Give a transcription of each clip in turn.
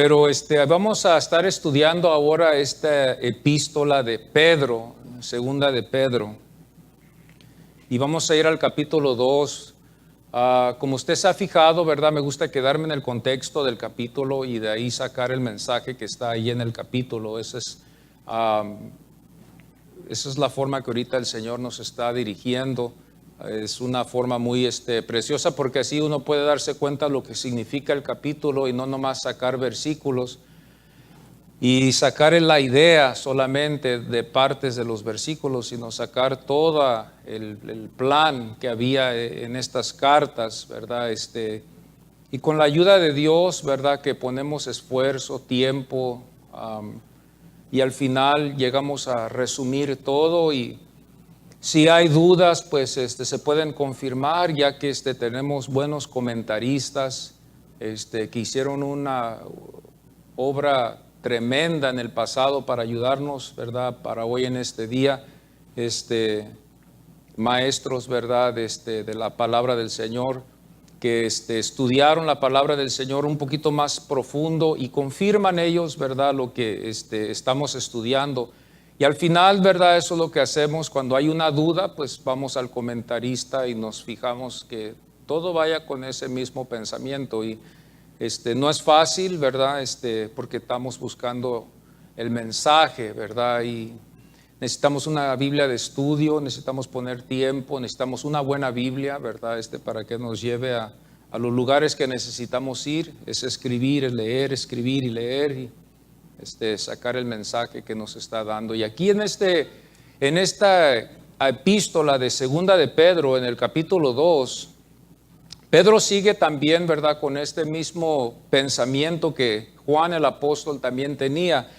Pero vamos a estar estudiando ahora esta epístola de Pedro, segunda de Pedro. Y vamos a ir al capítulo 2. Como usted se ha fijado, ¿verdad? Me gusta quedarme en el contexto del capítulo y de ahí sacar el mensaje que está ahí en el capítulo. Esa es la forma que ahorita el Señor nos está dirigiendo. Es una forma muy preciosa porque así uno puede darse cuenta de lo que significa el capítulo y no nomás sacar versículos y sacar la idea solamente de partes de los versículos, sino sacar todo el plan que había en estas cartas, ¿verdad? Y con la ayuda de Dios, ¿verdad? Que ponemos esfuerzo, tiempo, y al final llegamos a resumir todo, y si hay dudas, pues se pueden confirmar, ya que tenemos buenos comentaristas que hicieron una obra tremenda en el pasado para ayudarnos, ¿verdad? Para hoy en este día, maestros, ¿verdad? De la palabra del Señor, que estudiaron la palabra del Señor un poquito más profundo y confirman ellos, ¿verdad? Lo que estamos estudiando. Y al final, ¿verdad? Eso es lo que hacemos cuando hay una duda, pues vamos al comentarista y nos fijamos que todo vaya con ese mismo pensamiento. Y no es fácil, ¿verdad? Porque estamos buscando el mensaje, ¿verdad? Y necesitamos una Biblia de estudio, necesitamos poner tiempo, necesitamos una buena Biblia, ¿verdad? Para que nos lleve a los lugares que necesitamos ir. Es escribir, es leer, escribir y leer, y sacar el mensaje que nos está dando. Y aquí en esta epístola de segunda de Pedro, en el capítulo 2, Pedro sigue también, ¿verdad? Con este mismo pensamiento que Juan el apóstol también tenía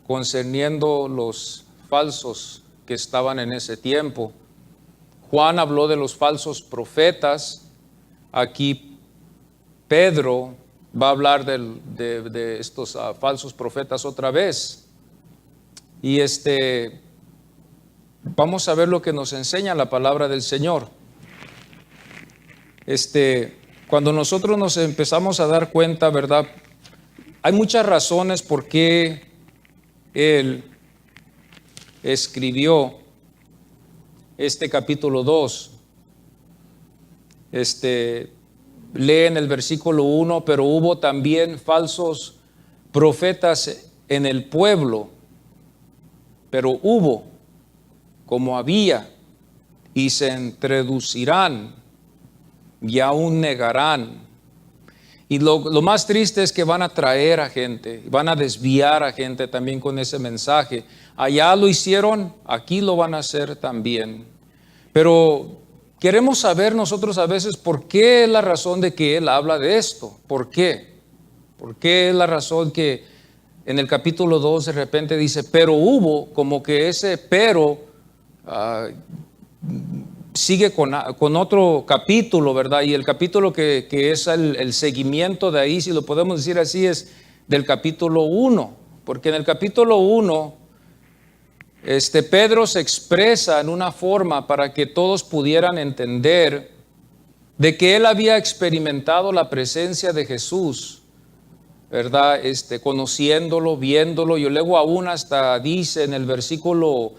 concerniendo los falsos que estaban en ese tiempo. Juan habló de los falsos profetas. Aquí Pedro va a hablar de estos falsos profetas otra vez. Y vamos a ver lo que nos enseña la palabra del Señor. Cuando nosotros nos empezamos a dar cuenta, ¿verdad? Hay muchas razones por qué él escribió este capítulo 2. Lee en el versículo 1, pero hubo también falsos profetas en el pueblo, pero hubo, como había, y se introducirán, y aún negarán. Y lo más triste es que van a traer a gente, van a desviar a gente también con ese mensaje. Allá lo hicieron, aquí lo van a hacer también. Pero queremos saber nosotros a veces por qué es la razón de que él habla de esto. ¿Por qué? ¿Por qué es la razón que en el capítulo 2 de repente dice, pero hubo, como que ese pero sigue con otro capítulo, ¿verdad? Y el capítulo que es el seguimiento de ahí, si lo podemos decir así, es del capítulo 1. Porque en el capítulo 1, Pedro se expresa en una forma para que todos pudieran entender de que él había experimentado la presencia de Jesús, ¿verdad? Conociéndolo, viéndolo, y luego aún hasta dice en el versículo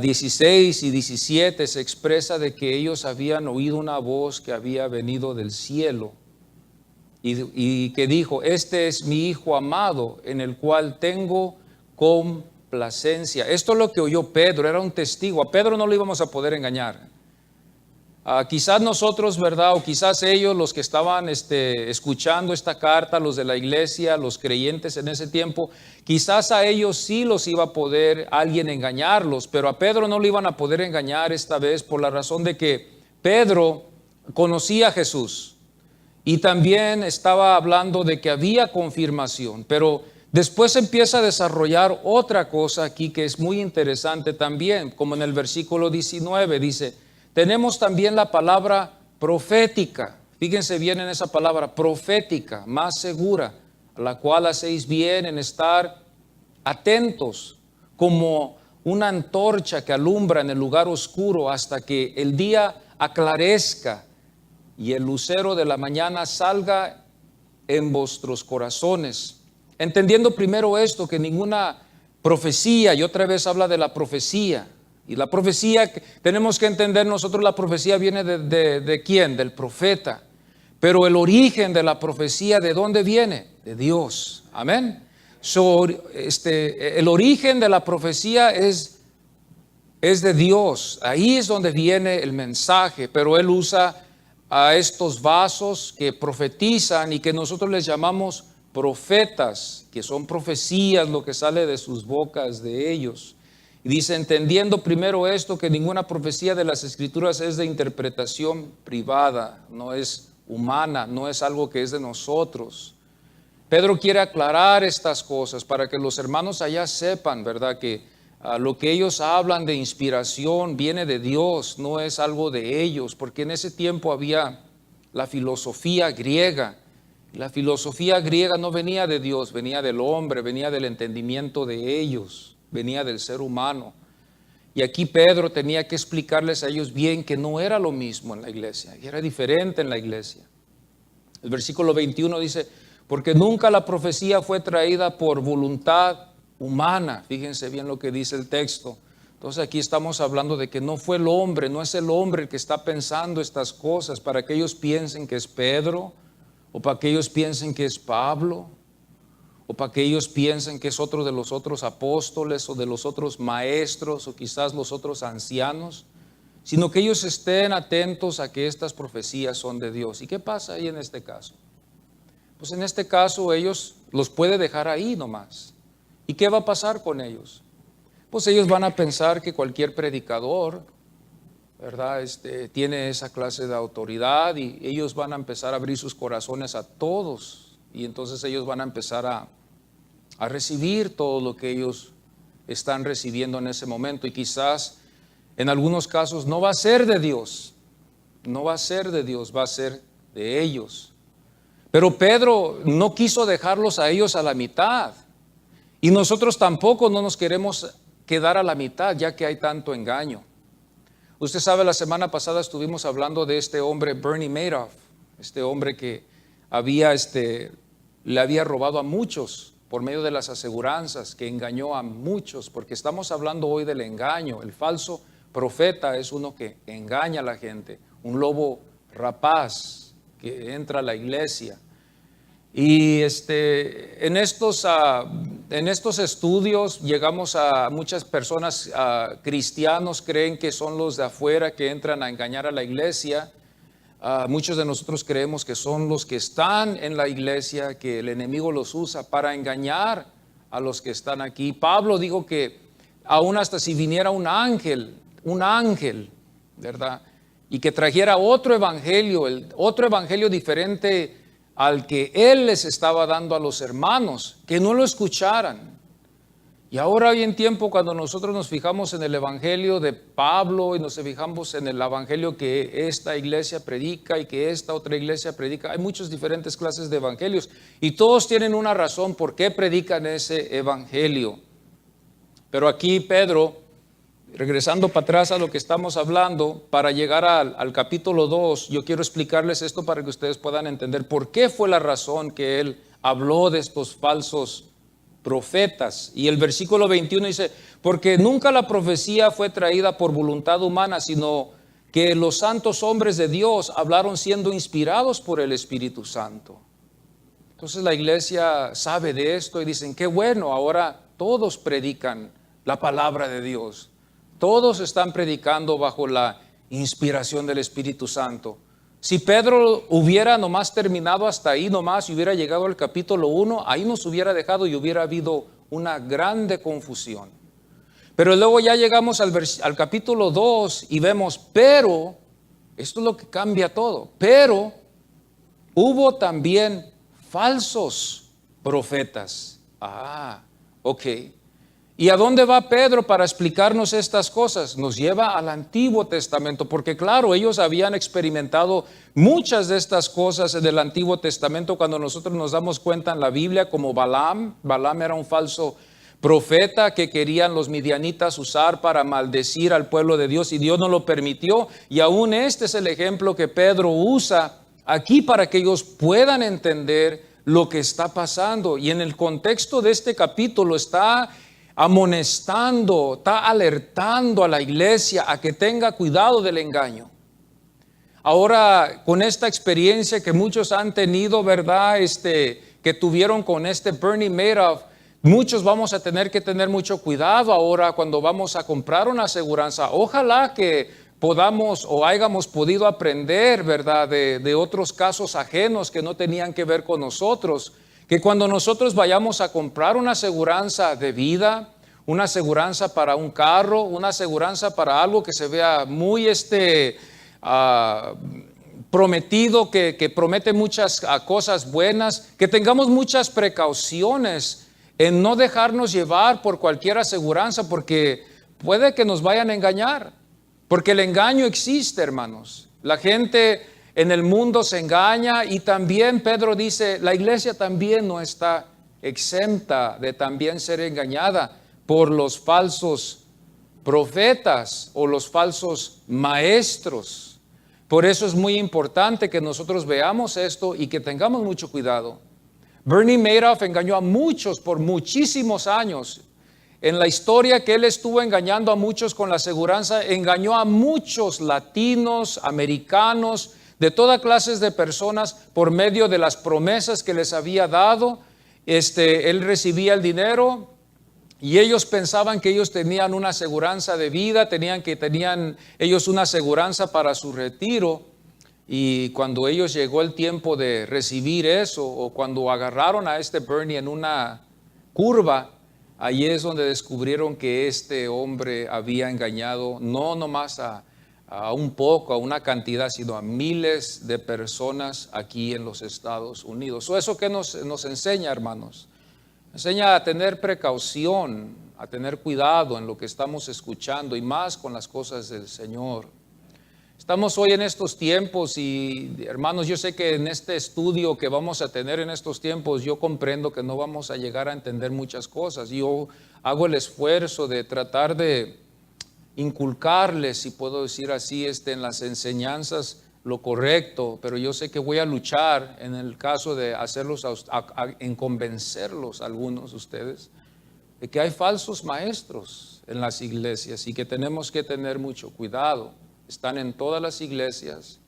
16 y 17 se expresa de que ellos habían oído una voz que había venido del cielo y que dijo, este es mi Hijo amado en el cual tengo complacencia. Esto es lo que oyó Pedro, era un testigo. A Pedro no lo íbamos a poder engañar. Quizás nosotros, ¿verdad? O quizás ellos, los que estaban escuchando esta carta, los de la iglesia, los creyentes en ese tiempo, quizás a ellos sí los iba a poder alguien engañarlos, pero a Pedro no lo iban a poder engañar esta vez por la razón de que Pedro conocía a Jesús y también estaba hablando de que había confirmación, pero después empieza a desarrollar otra cosa aquí que es muy interesante también, como en el versículo 19 dice, tenemos también la palabra profética. Fíjense bien en esa palabra profética, más segura, a la cual hacéis bien en estar atentos, como una antorcha que alumbra en el lugar oscuro hasta que el día aclarezca y el lucero de la mañana salga en vuestros corazones. entendiendo primero esto, que ninguna profecía, y otra vez habla de la profecía, y la profecía, tenemos que entender nosotros, la profecía viene de ¿quién? Del profeta. Pero el origen de la profecía, ¿de dónde viene? De Dios. Amén. El origen de la profecía es de Dios. Ahí es donde viene el mensaje, pero Él usa a estos vasos que profetizan y que nosotros les llamamos profetas, que son profecías, lo que sale de sus bocas, de ellos. Y dice, entendiendo primero esto, que ninguna profecía de las Escrituras es de interpretación privada, no es humana, no es algo que es de nosotros. Pedro quiere aclarar estas cosas para que los hermanos allá sepan, ¿verdad? Que lo que ellos hablan de inspiración viene de Dios, no es algo de ellos, porque en ese tiempo había la filosofía griega. La filosofía griega no venía de Dios, venía del hombre, venía del entendimiento de ellos, venía del ser humano. Y aquí Pedro tenía que explicarles a ellos bien que no era lo mismo en la iglesia, que era diferente en la iglesia. El versículo 21 dice, porque nunca la profecía fue traída por voluntad humana. Fíjense bien lo que dice el texto. Entonces aquí estamos hablando de que no fue el hombre, no es el hombre el que está pensando estas cosas para que ellos piensen que es Pedro, o para que ellos piensen que es Pablo, o para que ellos piensen que es otro de los otros apóstoles o de los otros maestros o quizás los otros ancianos, sino que ellos estén atentos a que estas profecías son de Dios. ¿Y qué pasa ahí en este caso? Pues en este caso ellos los puede dejar ahí nomás. ¿Y qué va a pasar con ellos? Pues ellos van a pensar que cualquier predicador, ¿verdad? Tiene esa clase de autoridad y ellos van a empezar a abrir sus corazones a todos. Y entonces ellos van a empezar a recibir todo lo que ellos están recibiendo en ese momento. Y quizás en algunos casos no va a ser de Dios, no va a ser de Dios, va a ser de ellos. Pero Pedro no quiso dejarlos a ellos a la mitad. Y nosotros tampoco no nos queremos quedar a la mitad, ya que hay tanto engaño. Usted sabe, la semana pasada estuvimos hablando de este hombre Bernie Madoff, este hombre que le había robado a muchos por medio de las aseguranzas, que engañó a muchos, porque estamos hablando hoy del engaño. El falso profeta es uno que engaña a la gente, un lobo rapaz que entra a la iglesia. Y en estos estudios llegamos a muchas personas, cristianos creen que son los de afuera que entran a engañar a la iglesia. Muchos de nosotros creemos que son los que están en la iglesia, que el enemigo los usa para engañar a los que están aquí. Pablo dijo que aún hasta si viniera un ángel, ¿verdad? Y que trajera otro evangelio diferente al que él les estaba dando a los hermanos, que no lo escucharan. Y ahora hoy en tiempo, cuando nosotros nos fijamos en el evangelio de Pablo y nos fijamos en el evangelio que esta iglesia predica y que esta otra iglesia predica, hay muchas diferentes clases de evangelios y todos tienen una razón por qué predican ese evangelio. Pero aquí Pedro, regresando para atrás a lo que estamos hablando, para llegar al capítulo 2, yo quiero explicarles esto para que ustedes puedan entender por qué fue la razón que él habló de estos falsos profetas. Y el versículo 21 dice, porque nunca la profecía fue traída por voluntad humana, sino que los santos hombres de Dios hablaron siendo inspirados por el Espíritu Santo. Entonces la iglesia sabe de esto y dicen, qué bueno, ahora todos predican la palabra de Dios. Todos están predicando bajo la inspiración del Espíritu Santo. Si Pedro hubiera nomás terminado hasta ahí nomás y hubiera llegado al capítulo 1, ahí nos hubiera dejado y hubiera habido una grande confusión. Pero luego ya llegamos al capítulo 2 y vemos, pero, esto es lo que cambia todo, pero hubo también falsos profetas. Ok. ¿Y a dónde va Pedro para explicarnos estas cosas? Nos lleva al Antiguo Testamento, porque claro, ellos habían experimentado muchas de estas cosas en el Antiguo Testamento cuando nosotros nos damos cuenta en la Biblia, como Balaam. Balaam era un falso profeta que querían los midianitas usar para maldecir al pueblo de Dios y Dios no lo permitió. Y aún este es el ejemplo que Pedro usa aquí para que ellos puedan entender lo que está pasando. Y en el contexto de este capítulo está amonestando, está alertando a la iglesia a que tenga cuidado del engaño. Ahora, con esta experiencia que muchos han tenido, ¿verdad? Que tuvieron con Bernie Madoff, muchos vamos a tener que tener mucho cuidado ahora cuando vamos a comprar una aseguranza. Ojalá que podamos o hayamos podido aprender, ¿verdad? De otros casos ajenos que no tenían que ver con nosotros. Que cuando nosotros vayamos a comprar una aseguranza de vida, una aseguranza para un carro, una aseguranza para algo que se vea muy prometido, que promete muchas cosas buenas, que tengamos muchas precauciones en no dejarnos llevar por cualquier aseguranza, porque puede que nos vayan a engañar, porque el engaño existe, hermanos. La gente en el mundo se engaña, y también Pedro dice, la iglesia también no está exenta de también ser engañada por los falsos profetas o los falsos maestros. Por eso es muy importante que nosotros veamos esto y que tengamos mucho cuidado. Bernie Madoff engañó a muchos por muchísimos años. En la historia que él estuvo engañando a muchos con la aseguranza, engañó a muchos latinos, americanos, de todas clases de personas por medio de las promesas que les había dado. Él recibía el dinero y ellos pensaban que ellos tenían una aseguranza de vida, tenían ellos una aseguranza para su retiro. Y cuando ellos llegó el tiempo de recibir eso, o cuando agarraron a Bernie en una curva, ahí es donde descubrieron que este hombre había engañado no nomás a un poco, a una cantidad, sino a miles de personas aquí en los Estados Unidos. ¿Eso qué nos enseña, hermanos? Enseña a tener precaución, a tener cuidado en lo que estamos escuchando, y más con las cosas del Señor. Estamos hoy en estos tiempos y, hermanos, yo sé que en este estudio que vamos a tener en estos tiempos, yo comprendo que no vamos a llegar a entender muchas cosas. Yo hago el esfuerzo de tratar de inculcarles, si puedo decir así, en las enseñanzas lo correcto, pero yo sé que voy a luchar en el caso de hacerlos, en convencerlos a algunos de ustedes de que hay falsos maestros en las iglesias y que tenemos que tener mucho cuidado. Están en todas las iglesias,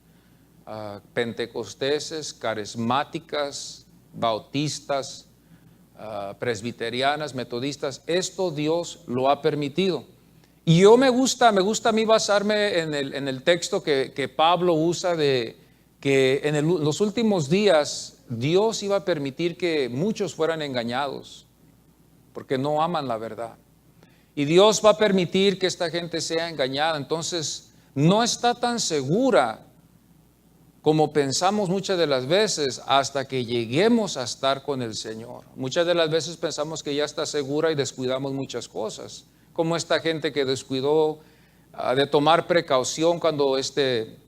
pentecosteses, carismáticas, bautistas, presbiterianas, metodistas. Esto Dios lo ha permitido. Y me gusta a mí basarme en el texto que Pablo usa, de que en los últimos días Dios iba a permitir que muchos fueran engañados porque no aman la verdad. Y Dios va a permitir que esta gente sea engañada. Entonces no está tan segura como pensamos muchas de las veces hasta que lleguemos a estar con el Señor. Muchas de las veces pensamos que ya está segura y descuidamos muchas cosas, como esta gente que descuidó de tomar precaución cuando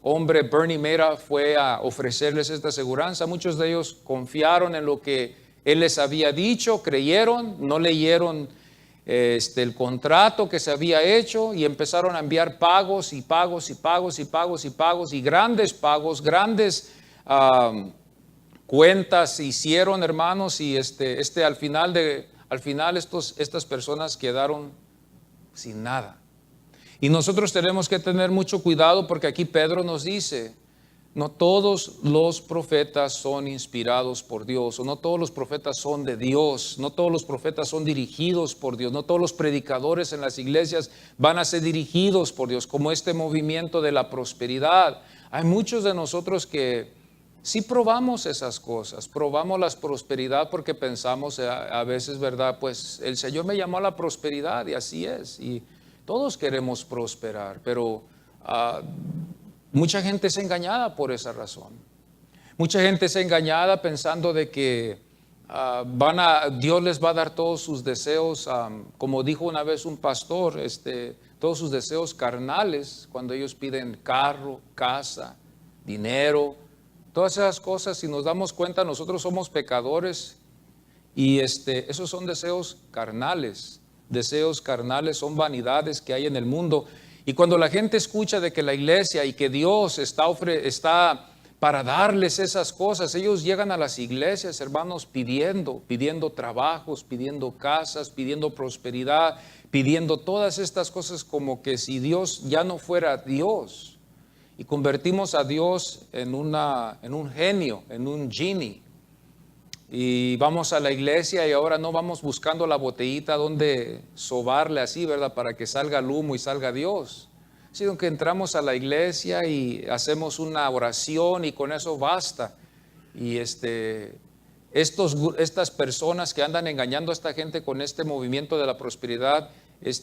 hombre Bernie Madoff fue a ofrecerles esta aseguranza. Muchos de ellos confiaron en lo que él les había dicho, creyeron, no leyeron el contrato que se había hecho y empezaron a enviar pagos y pagos y pagos y pagos y pagos y grandes pagos, grandes cuentas hicieron, hermanos, y al final estas personas quedaron sin nada. Y nosotros tenemos que tener mucho cuidado, porque aquí Pedro nos dice, no todos los profetas son inspirados por Dios, o no todos los profetas son de Dios, no todos los profetas son dirigidos por Dios, no todos los predicadores en las iglesias van a ser dirigidos por Dios, como este movimiento de la prosperidad. Hay muchos de nosotros que sí probamos esas cosas, probamos la prosperidad porque pensamos a veces, ¿verdad? Pues el Señor me llamó a la prosperidad y así es, y todos queremos prosperar, pero mucha gente es engañada por esa razón. Mucha gente es engañada pensando de que Dios les va a dar todos sus deseos, como dijo una vez un pastor, todos sus deseos carnales, cuando ellos piden carro, casa, dinero, todas esas cosas. Si nos damos cuenta, nosotros somos pecadores y esos son deseos carnales. Deseos carnales son vanidades que hay en el mundo. Y cuando la gente escucha de que la iglesia y que Dios está para darles esas cosas. Ellos llegan a las iglesias, hermanos, pidiendo trabajos, pidiendo casas, pidiendo prosperidad, pidiendo todas estas cosas, como que si Dios ya no fuera Dios. Y convertimos a Dios en un genio, en un genie. Y vamos a la iglesia y ahora no vamos buscando la botellita donde sobarle así, ¿verdad? Para que salga el humo y salga Dios. Sino que entramos a la iglesia y hacemos una oración y con eso basta. Y estas personas que andan engañando a esta gente con este movimiento de la prosperidad,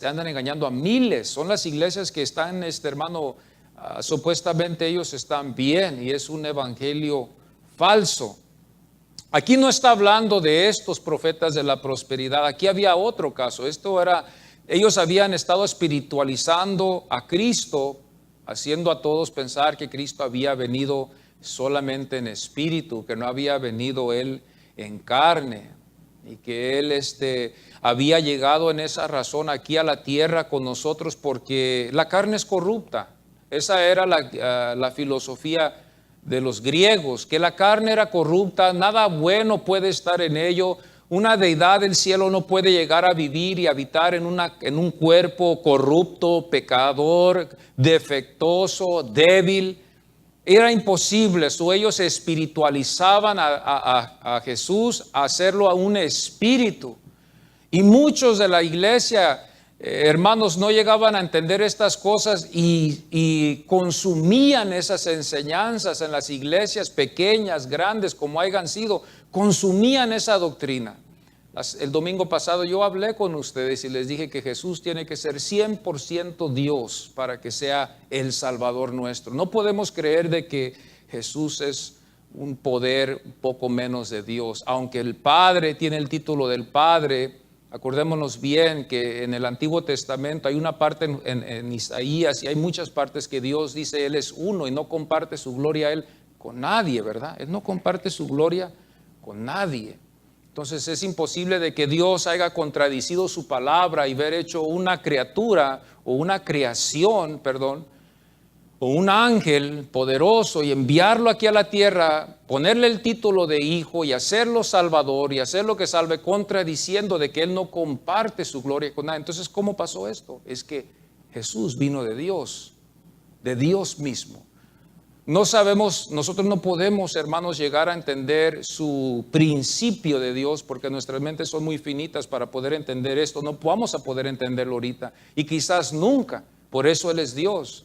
andan engañando a miles. Son las iglesias que están, hermano, supuestamente ellos están bien, y es un evangelio falso. Aquí no está hablando de estos profetas de la prosperidad. Aquí había otro caso. Ellos habían estado espiritualizando a Cristo, haciendo a todos pensar que Cristo había venido solamente en espíritu, que no había venido Él en carne, y que Él había llegado en esa razón aquí a la tierra con nosotros porque la carne es corrupta. Esa era la filosofía de los griegos, que la carne era corrupta, nada bueno puede estar en ello. Una deidad del cielo no puede llegar a vivir y habitar en un cuerpo corrupto, pecador, defectuoso, débil. Era imposible. Ellos espiritualizaban a Jesús, a hacerlo a un espíritu. Y muchos de la iglesia, hermanos, no llegaban a entender estas cosas y consumían esas enseñanzas en las iglesias pequeñas, grandes, como hayan sido. Consumían esa doctrina. El domingo pasado yo hablé con ustedes y les dije que Jesús tiene que ser 100% Dios para que sea el Salvador nuestro. No podemos creer de que Jesús es un poder un poco menos de Dios. Aunque el Padre tiene el título del Padre, acordémonos bien que en el Antiguo Testamento hay una parte en Isaías, y hay muchas partes que Dios dice Él es uno y no comparte su gloria a Él con nadie, ¿verdad? Él no comparte su gloria con nadie. Entonces es imposible de que Dios haya contradicido su palabra y haber hecho una criatura o una creación, o un ángel poderoso y enviarlo aquí a la tierra, ponerle el título de hijo y hacerlo salvador y hacerlo que salve, contradiciendo de que Él no comparte su gloria con nadie. Entonces, ¿cómo pasó esto? Es que Jesús vino de Dios mismo. No sabemos, nosotros no podemos, hermanos, llegar a entender su principio de Dios porque nuestras mentes son muy finitas para poder entender esto. No vamos a poder entenderlo ahorita y quizás nunca. Por eso Él es Dios.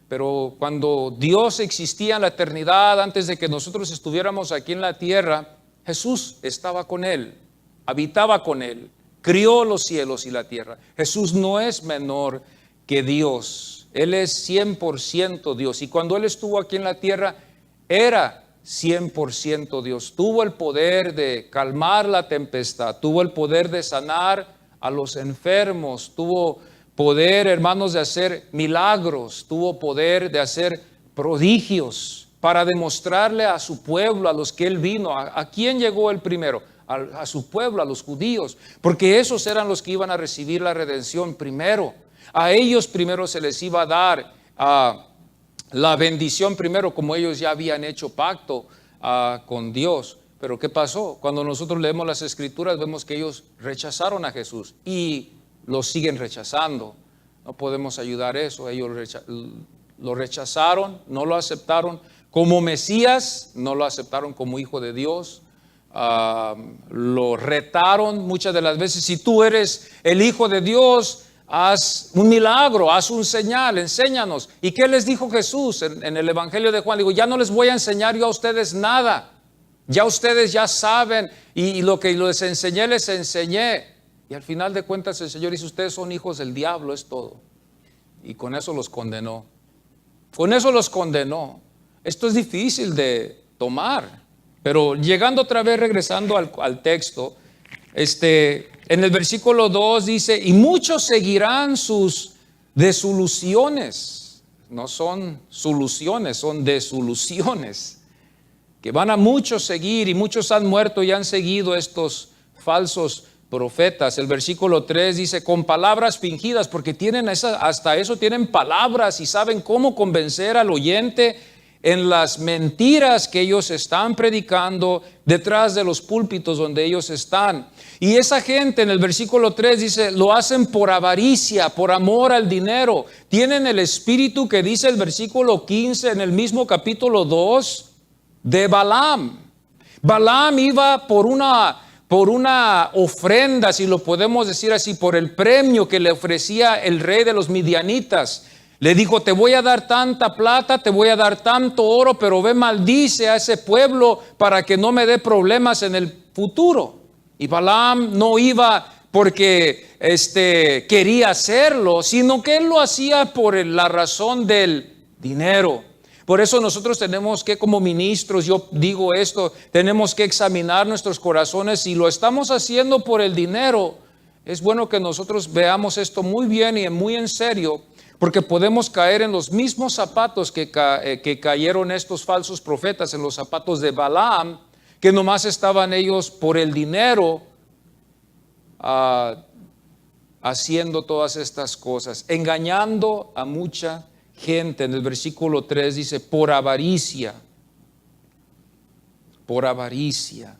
Pero cuando Dios existía en la eternidad, antes de que nosotros estuviéramos aquí en la tierra, Jesús estaba con Él, habitaba con Él, crió los cielos y la tierra. Jesús no es menor que Dios. Él es 100% Dios. Y cuando Él estuvo aquí en la tierra, era 100% Dios. Tuvo el poder de calmar la tempestad, tuvo el poder de sanar a los enfermos, tuvo poder, hermanos, de hacer milagros, tuvo poder de hacer prodigios para demostrarle a su pueblo, a los que Él vino. ¿A quién llegó Él primero? A su pueblo, a los judíos, porque esos eran los que iban a recibir la redención primero. A ellos primero se les iba a dar la bendición primero, como ellos ya habían hecho pacto con Dios. Pero ¿qué pasó? Cuando nosotros leemos las Escrituras, vemos que ellos rechazaron a Jesús y lo siguen rechazando. No podemos ayudar eso. Ellos lo rechazaron, no lo aceptaron como Mesías, no lo aceptaron como hijo de Dios. Lo retaron muchas de las veces: si tú eres el hijo de Dios, haz un milagro, haz un señal, enséñanos. ¿Y qué les dijo Jesús en el Evangelio de Juan? Digo, ya no les voy a enseñar yo a ustedes nada. Ya ustedes ya saben, y lo que les enseñé, les enseñé. Y al final de cuentas el Señor dice: ustedes son hijos del diablo, es todo. Y con eso los condenó. Con eso los condenó. Esto es difícil de tomar. Pero llegando otra vez, regresando al texto, en el versículo 2 dice: y muchos seguirán sus desilusiones. No son soluciones, son desilusiones. Que van a muchos seguir, y muchos han muerto y han seguido estos falsos profetas. El versículo 3 dice: con palabras fingidas, porque hasta eso tienen palabras y saben cómo convencer al oyente en las mentiras que ellos están predicando detrás de los púlpitos donde ellos están. Y esa gente en el versículo 3 dice, lo hacen por avaricia, por amor al dinero. Tienen el espíritu que dice el versículo 15 en el mismo capítulo 2 de Balaam. Balaam iba por una ofrenda, si lo podemos decir así, por el premio que le ofrecía el rey de los midianitas. Le dijo, te voy a dar tanta plata, te voy a dar tanto oro, pero ve, maldice a ese pueblo para que no me dé problemas en el futuro. Y Balaam no iba porque quería hacerlo, sino que él lo hacía por la razón del dinero. Por eso nosotros tenemos que, como ministros, yo digo esto, tenemos que examinar nuestros corazones. Si lo estamos haciendo por el dinero, es bueno que nosotros veamos esto muy bien y muy en serio, porque podemos caer en los mismos zapatos que cayeron estos falsos profetas, en los zapatos de Balaam, que nomás estaban ellos por el dinero haciendo todas estas cosas, engañando a mucha gente. En el versículo 3 dice, por avaricia. Por avaricia.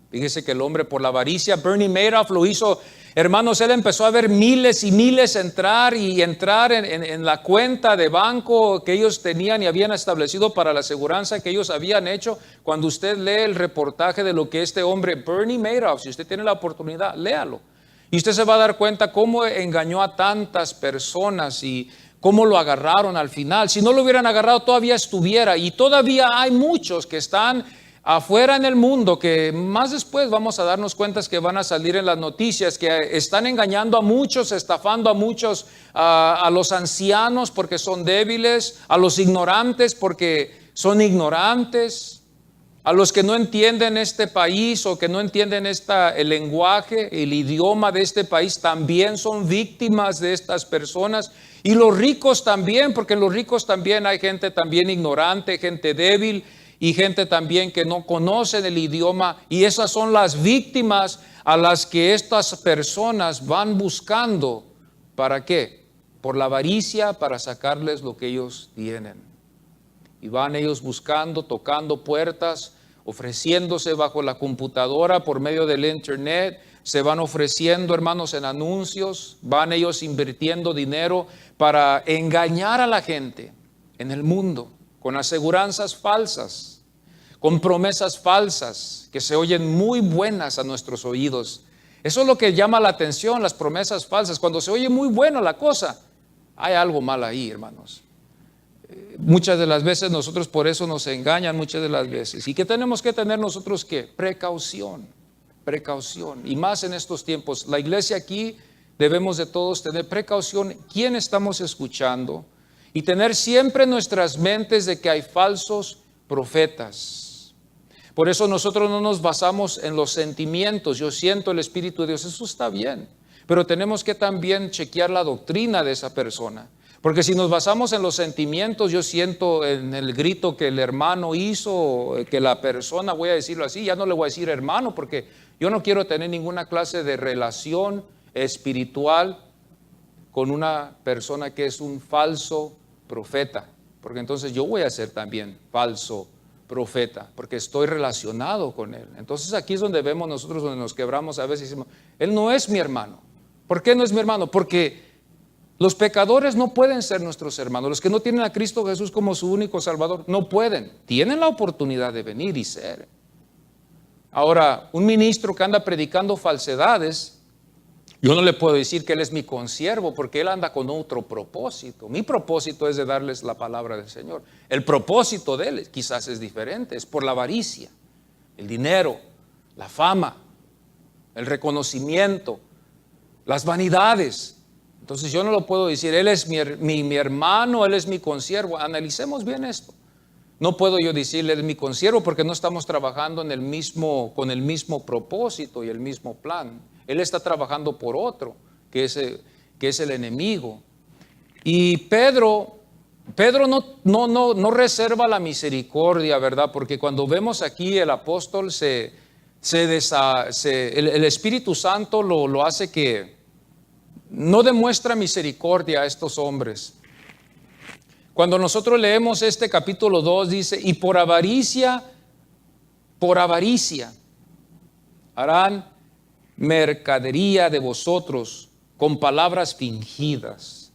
Fíjese que el hombre por la avaricia, Bernie Madoff lo hizo. Hermanos, él empezó a ver miles y miles entrar en la cuenta de banco que ellos tenían y habían establecido para la aseguranza que ellos habían hecho. Cuando usted lee el reportaje de lo que este hombre, Bernie Madoff, si usted tiene la oportunidad, léalo. Y usted se va a dar cuenta cómo engañó a tantas personas y cómo lo agarraron al final. Si no lo hubieran agarrado, todavía estuviera. Y todavía hay muchos que están afuera en el mundo, que más después vamos a darnos cuenta que van a salir en las noticias, que están engañando a muchos, estafando a muchos, a los ancianos porque son débiles, a los ignorantes porque son ignorantes, a los que no entienden este país o que no entienden el lenguaje, el idioma de este país, también son víctimas de estas personas. Y los ricos también, porque en los ricos también hay gente también ignorante, gente débil, y gente también que no conocen el idioma, y esas son las víctimas a las que estas personas van buscando. ¿Para qué? Por la avaricia, para sacarles lo que ellos tienen. Y van ellos buscando, tocando puertas, ofreciéndose bajo la computadora por medio del internet, se van ofreciendo, hermanos, en anuncios, van ellos invirtiendo dinero para engañar a la gente en el mundo, con aseguranzas falsas, con promesas falsas que se oyen muy buenas a nuestros oídos. Eso es lo que llama la atención, las promesas falsas. Cuando se oye muy buena la cosa, hay algo mal ahí, hermanos. Muchas de las veces nosotros por eso nos engañan, muchas de las veces. ¿Y qué tenemos que tener nosotros? ¿Qué? Precaución, precaución. Y más en estos tiempos. La iglesia aquí debemos de todos tener precaución. ¿Quién estamos escuchando? Y tener siempre en nuestras mentes de que hay falsos profetas. Por eso nosotros no nos basamos en los sentimientos. Yo siento el Espíritu de Dios, eso está bien. Pero tenemos que también chequear la doctrina de esa persona. Porque si nos basamos en los sentimientos, yo siento en el grito que el hermano hizo, que la persona, voy a decirlo así, ya no le voy a decir hermano, porque yo no quiero tener ninguna clase de relación espiritual con una persona que es un falso profeta, porque entonces yo voy a ser también falso profeta, porque estoy relacionado con él. Entonces aquí es donde vemos nosotros, donde nos quebramos a veces y decimos, él no es mi hermano. ¿Por qué no es mi hermano? Porque los pecadores no pueden ser nuestros hermanos. Los que no tienen a Cristo Jesús como su único Salvador, no pueden. Tienen la oportunidad de venir y ser. Ahora, un ministro que anda predicando falsedades, yo no le puedo decir que él es mi consiervo porque él anda con otro propósito. Mi propósito es de darles la palabra del Señor. El propósito de él quizás es diferente, es por la avaricia, el dinero, la fama, el reconocimiento, las vanidades. Entonces yo no lo puedo decir, él es mi hermano, él es mi consiervo. Analicemos bien esto. No puedo yo decirle, él es mi consiervo porque no estamos trabajando con el mismo propósito y el mismo plan. Él está trabajando por otro, que es el enemigo. Y Pedro no reserva la misericordia, ¿verdad? Porque cuando vemos aquí el apóstol el Espíritu Santo lo hace que no demuestra misericordia a estos hombres. Cuando nosotros leemos este capítulo 2 dice, y por avaricia, harán mercadería de vosotros con palabras fingidas.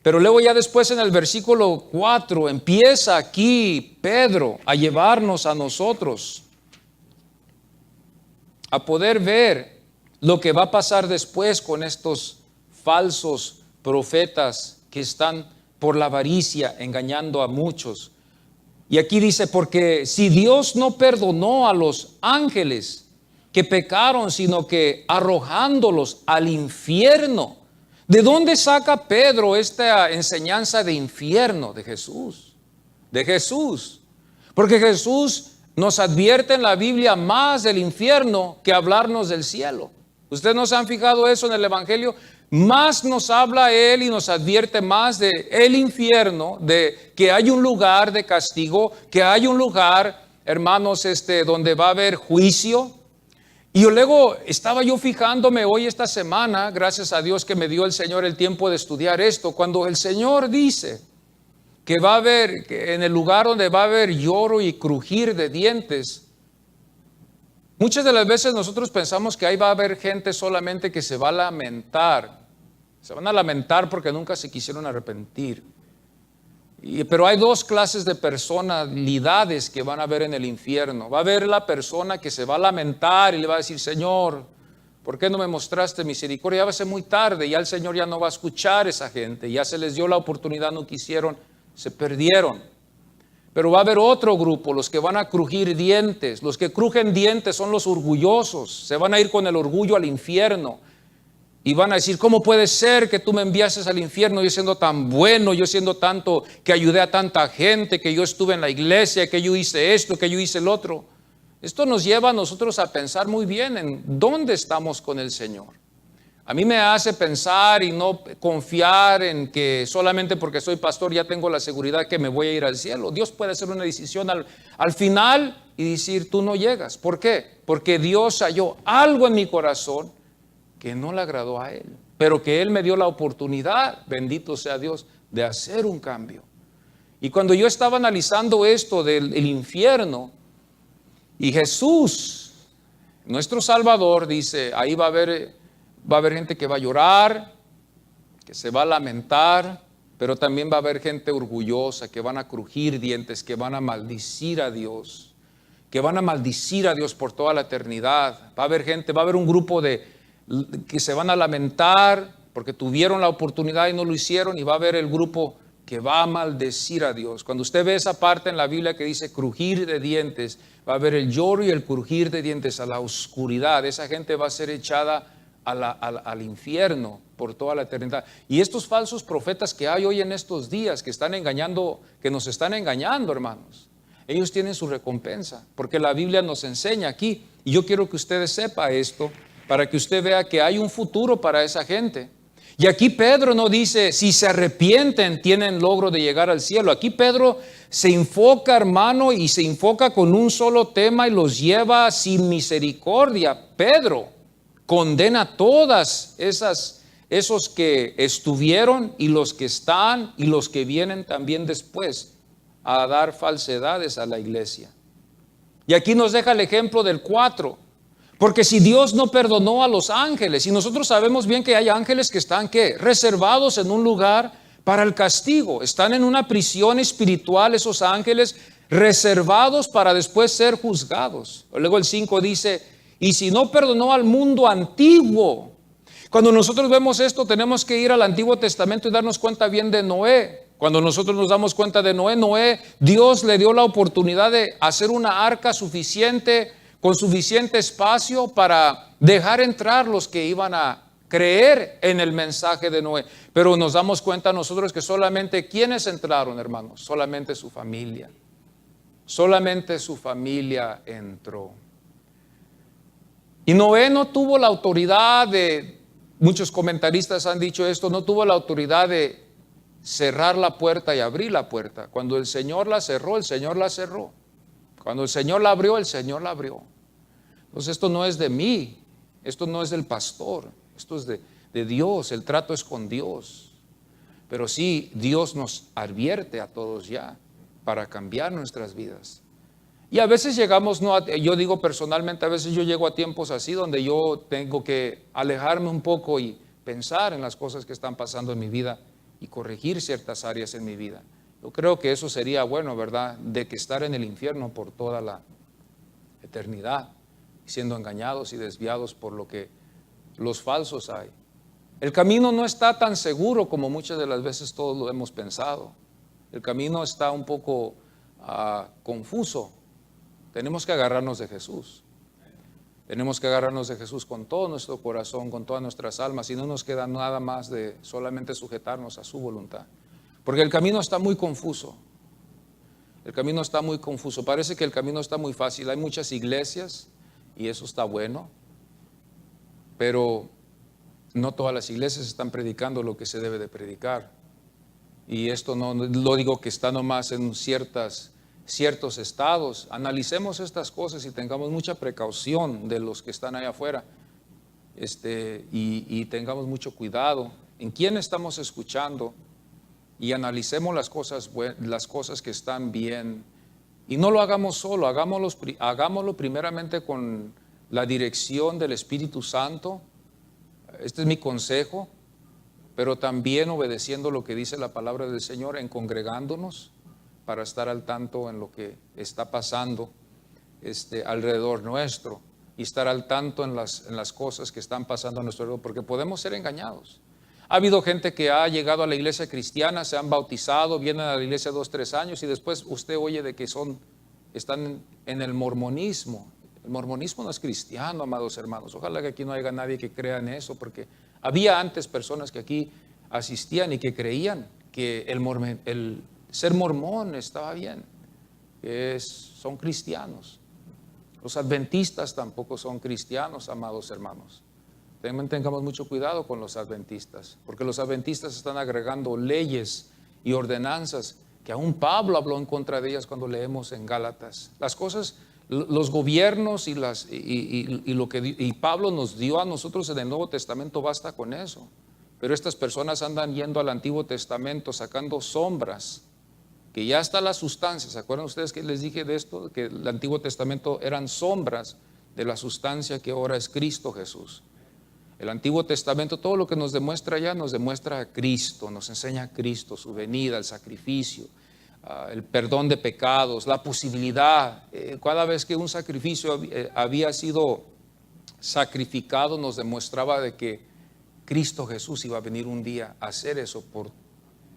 Pero luego ya después en el versículo 4 empieza aquí Pedro a llevarnos a nosotros a poder ver lo que va a pasar después con estos falsos profetas que están por la avaricia engañando a muchos. Y aquí dice, porque si Dios no perdonó a los ángeles que pecaron, sino que arrojándolos al infierno. ¿De dónde saca Pedro esta enseñanza de infierno? De Jesús. De Jesús. Porque Jesús nos advierte en la Biblia más del infierno que hablarnos del cielo. ¿Ustedes no se han fijado eso en el Evangelio? Más nos habla Él y nos advierte más de el infierno, de que hay un lugar de castigo, que hay un lugar, hermanos, donde va a haber juicio. Y luego estaba yo fijándome hoy esta semana, gracias a Dios que me dio el Señor el tiempo de estudiar esto, cuando el Señor dice que va a haber, que en el lugar donde va a haber lloro y crujir de dientes. Muchas de las veces nosotros pensamos que ahí va a haber gente solamente que se va a lamentar. Se van a lamentar porque nunca se quisieron arrepentir. Pero hay dos clases de personalidades que van a haber en el infierno. Va a haber la persona que se va a lamentar y le va a decir, Señor, ¿por qué no me mostraste misericordia? Ya va a ser muy tarde, ya el Señor ya no va a escuchar a esa gente. Ya se les dio la oportunidad, no quisieron, se perdieron. Pero va a haber otro grupo, los que van a crujir dientes. Los que crujen dientes son los orgullosos. Se van a ir con el orgullo al infierno. Y van a decir, ¿cómo puede ser que tú me enviases al infierno? Yo siendo tan bueno, yo siendo tanto, que ayudé a tanta gente, que yo estuve en la iglesia, que yo hice esto, que yo hice el otro. Esto nos lleva a nosotros a pensar muy bien en dónde estamos con el Señor. A mí me hace pensar y no confiar en que solamente porque soy pastor ya tengo la seguridad que me voy a ir al cielo. Dios puede hacer una decisión al final y decir, tú no llegas. ¿Por qué? Porque Dios halló algo en mi corazón que no le agradó a Él, pero que Él me dio la oportunidad, bendito sea Dios, de hacer un cambio. Y cuando yo estaba analizando esto del infierno, y Jesús, nuestro Salvador, dice, ahí va a haber gente que va a llorar, que se va a lamentar, pero también va a haber gente orgullosa, que van a crujir dientes, que van a maldecir a Dios, que van a maldecir a Dios por toda la eternidad. Va a haber gente, va a haber un grupo que se van a lamentar porque tuvieron la oportunidad y no lo hicieron, y va a haber el grupo que va a maldecir a Dios. Cuando usted ve esa parte en la Biblia que dice crujir de dientes, va a haber el lloro y el crujir de dientes a la oscuridad. Esa gente va a ser echada al infierno por toda la eternidad. Y estos falsos profetas que hay hoy en estos días, que están engañando, que nos están engañando, hermanos, ellos tienen su recompensa, porque la Biblia nos enseña aquí, y yo quiero que ustedes sepan esto, para que usted vea que hay un futuro para esa gente. Y aquí Pedro no dice, si se arrepienten, tienen logro de llegar al cielo. Aquí Pedro se enfoca, hermano, y se enfoca con un solo tema y los lleva sin misericordia. Pedro condena a todas esos que estuvieron y los que están y los que vienen también después a dar falsedades a la iglesia. Y aquí nos deja el ejemplo del 4. Porque si Dios no perdonó a los ángeles, y nosotros sabemos bien que hay ángeles que están ¿qué? Reservados en un lugar para el castigo. Están en una prisión espiritual esos ángeles, reservados para después ser juzgados. Luego el 5 dice, y si no perdonó al mundo antiguo. Cuando nosotros vemos esto, tenemos que ir al Antiguo Testamento y darnos cuenta bien de Noé. Cuando nosotros nos damos cuenta de Noé, Dios le dio la oportunidad de hacer una arca suficiente, con suficiente espacio para dejar entrar los que iban a creer en el mensaje de Noé. Pero nos damos cuenta nosotros que solamente quienes entraron, hermanos, solamente su familia. Solamente su familia entró. Y Noé no tuvo la autoridad muchos comentaristas han dicho esto, no tuvo la autoridad de cerrar la puerta y abrir la puerta. Cuando el Señor la cerró, el Señor la cerró. Cuando el Señor la abrió, el Señor la abrió. Entonces esto no es de mí, esto no es del pastor, esto es de Dios, el trato es con Dios. Pero sí, Dios nos advierte a todos ya para cambiar nuestras vidas. Y a veces llegamos, yo digo personalmente, a veces yo llego a tiempos así donde yo tengo que alejarme un poco y pensar en las cosas que están pasando en mi vida y corregir ciertas áreas en mi vida. Yo creo que eso sería bueno, ¿verdad? De que estar en el infierno por toda la eternidad, siendo engañados y desviados por lo que los falsos hay. El camino no está tan seguro como muchas de las veces todos lo hemos pensado. El camino está un poco confuso. Tenemos que agarrarnos de Jesús. Tenemos que agarrarnos de Jesús con todo nuestro corazón, con todas nuestras almas, y no nos queda nada más de solamente sujetarnos a su voluntad. Porque el camino está muy confuso. El camino está muy confuso. Parece que el camino está muy fácil. Hay muchas iglesias y eso está bueno, pero no todas las iglesias están predicando lo que se debe de predicar. Y esto no lo digo que está nomás en ciertos estados. Analicemos estas cosas y tengamos mucha precaución de los que están allá afuera. Y tengamos mucho cuidado en quién estamos escuchando y analicemos las cosas que están bien. Y no lo hagamos solo, hagámoslo primeramente con la dirección del Espíritu Santo. Este es mi consejo, pero también obedeciendo lo que dice la palabra del Señor, en congregándonos para estar al tanto en lo que está pasando alrededor nuestro y estar al tanto en las cosas que están pasando a nuestro alrededor, porque podemos ser engañados. Ha habido gente que ha llegado a la iglesia cristiana, se han bautizado, vienen a la iglesia 2, 3 años y después usted oye de que están en el mormonismo. El mormonismo no es cristiano, amados hermanos. Ojalá que aquí no haya nadie que crea en eso, porque había antes personas que aquí asistían y que creían que el ser mormón estaba bien, son cristianos. Los adventistas tampoco son cristianos, amados hermanos. También tengamos mucho cuidado con los adventistas, porque los adventistas están agregando leyes y ordenanzas que aún Pablo habló en contra de ellas cuando leemos en Gálatas. Las cosas, los gobiernos y Pablo nos dio a nosotros en el Nuevo Testamento, basta con eso. Pero estas personas andan yendo al Antiguo Testamento sacando sombras, que ya está la sustancia. ¿Se acuerdan ustedes que les dije de esto? Que el Antiguo Testamento eran sombras de la sustancia que ahora es Cristo Jesús. El Antiguo Testamento, todo lo que nos demuestra ya, nos demuestra a Cristo, nos enseña a Cristo, su venida, el sacrificio, el perdón de pecados, la posibilidad. Cada vez que un sacrificio había sido sacrificado, nos demostraba de que Cristo Jesús iba a venir un día a hacer eso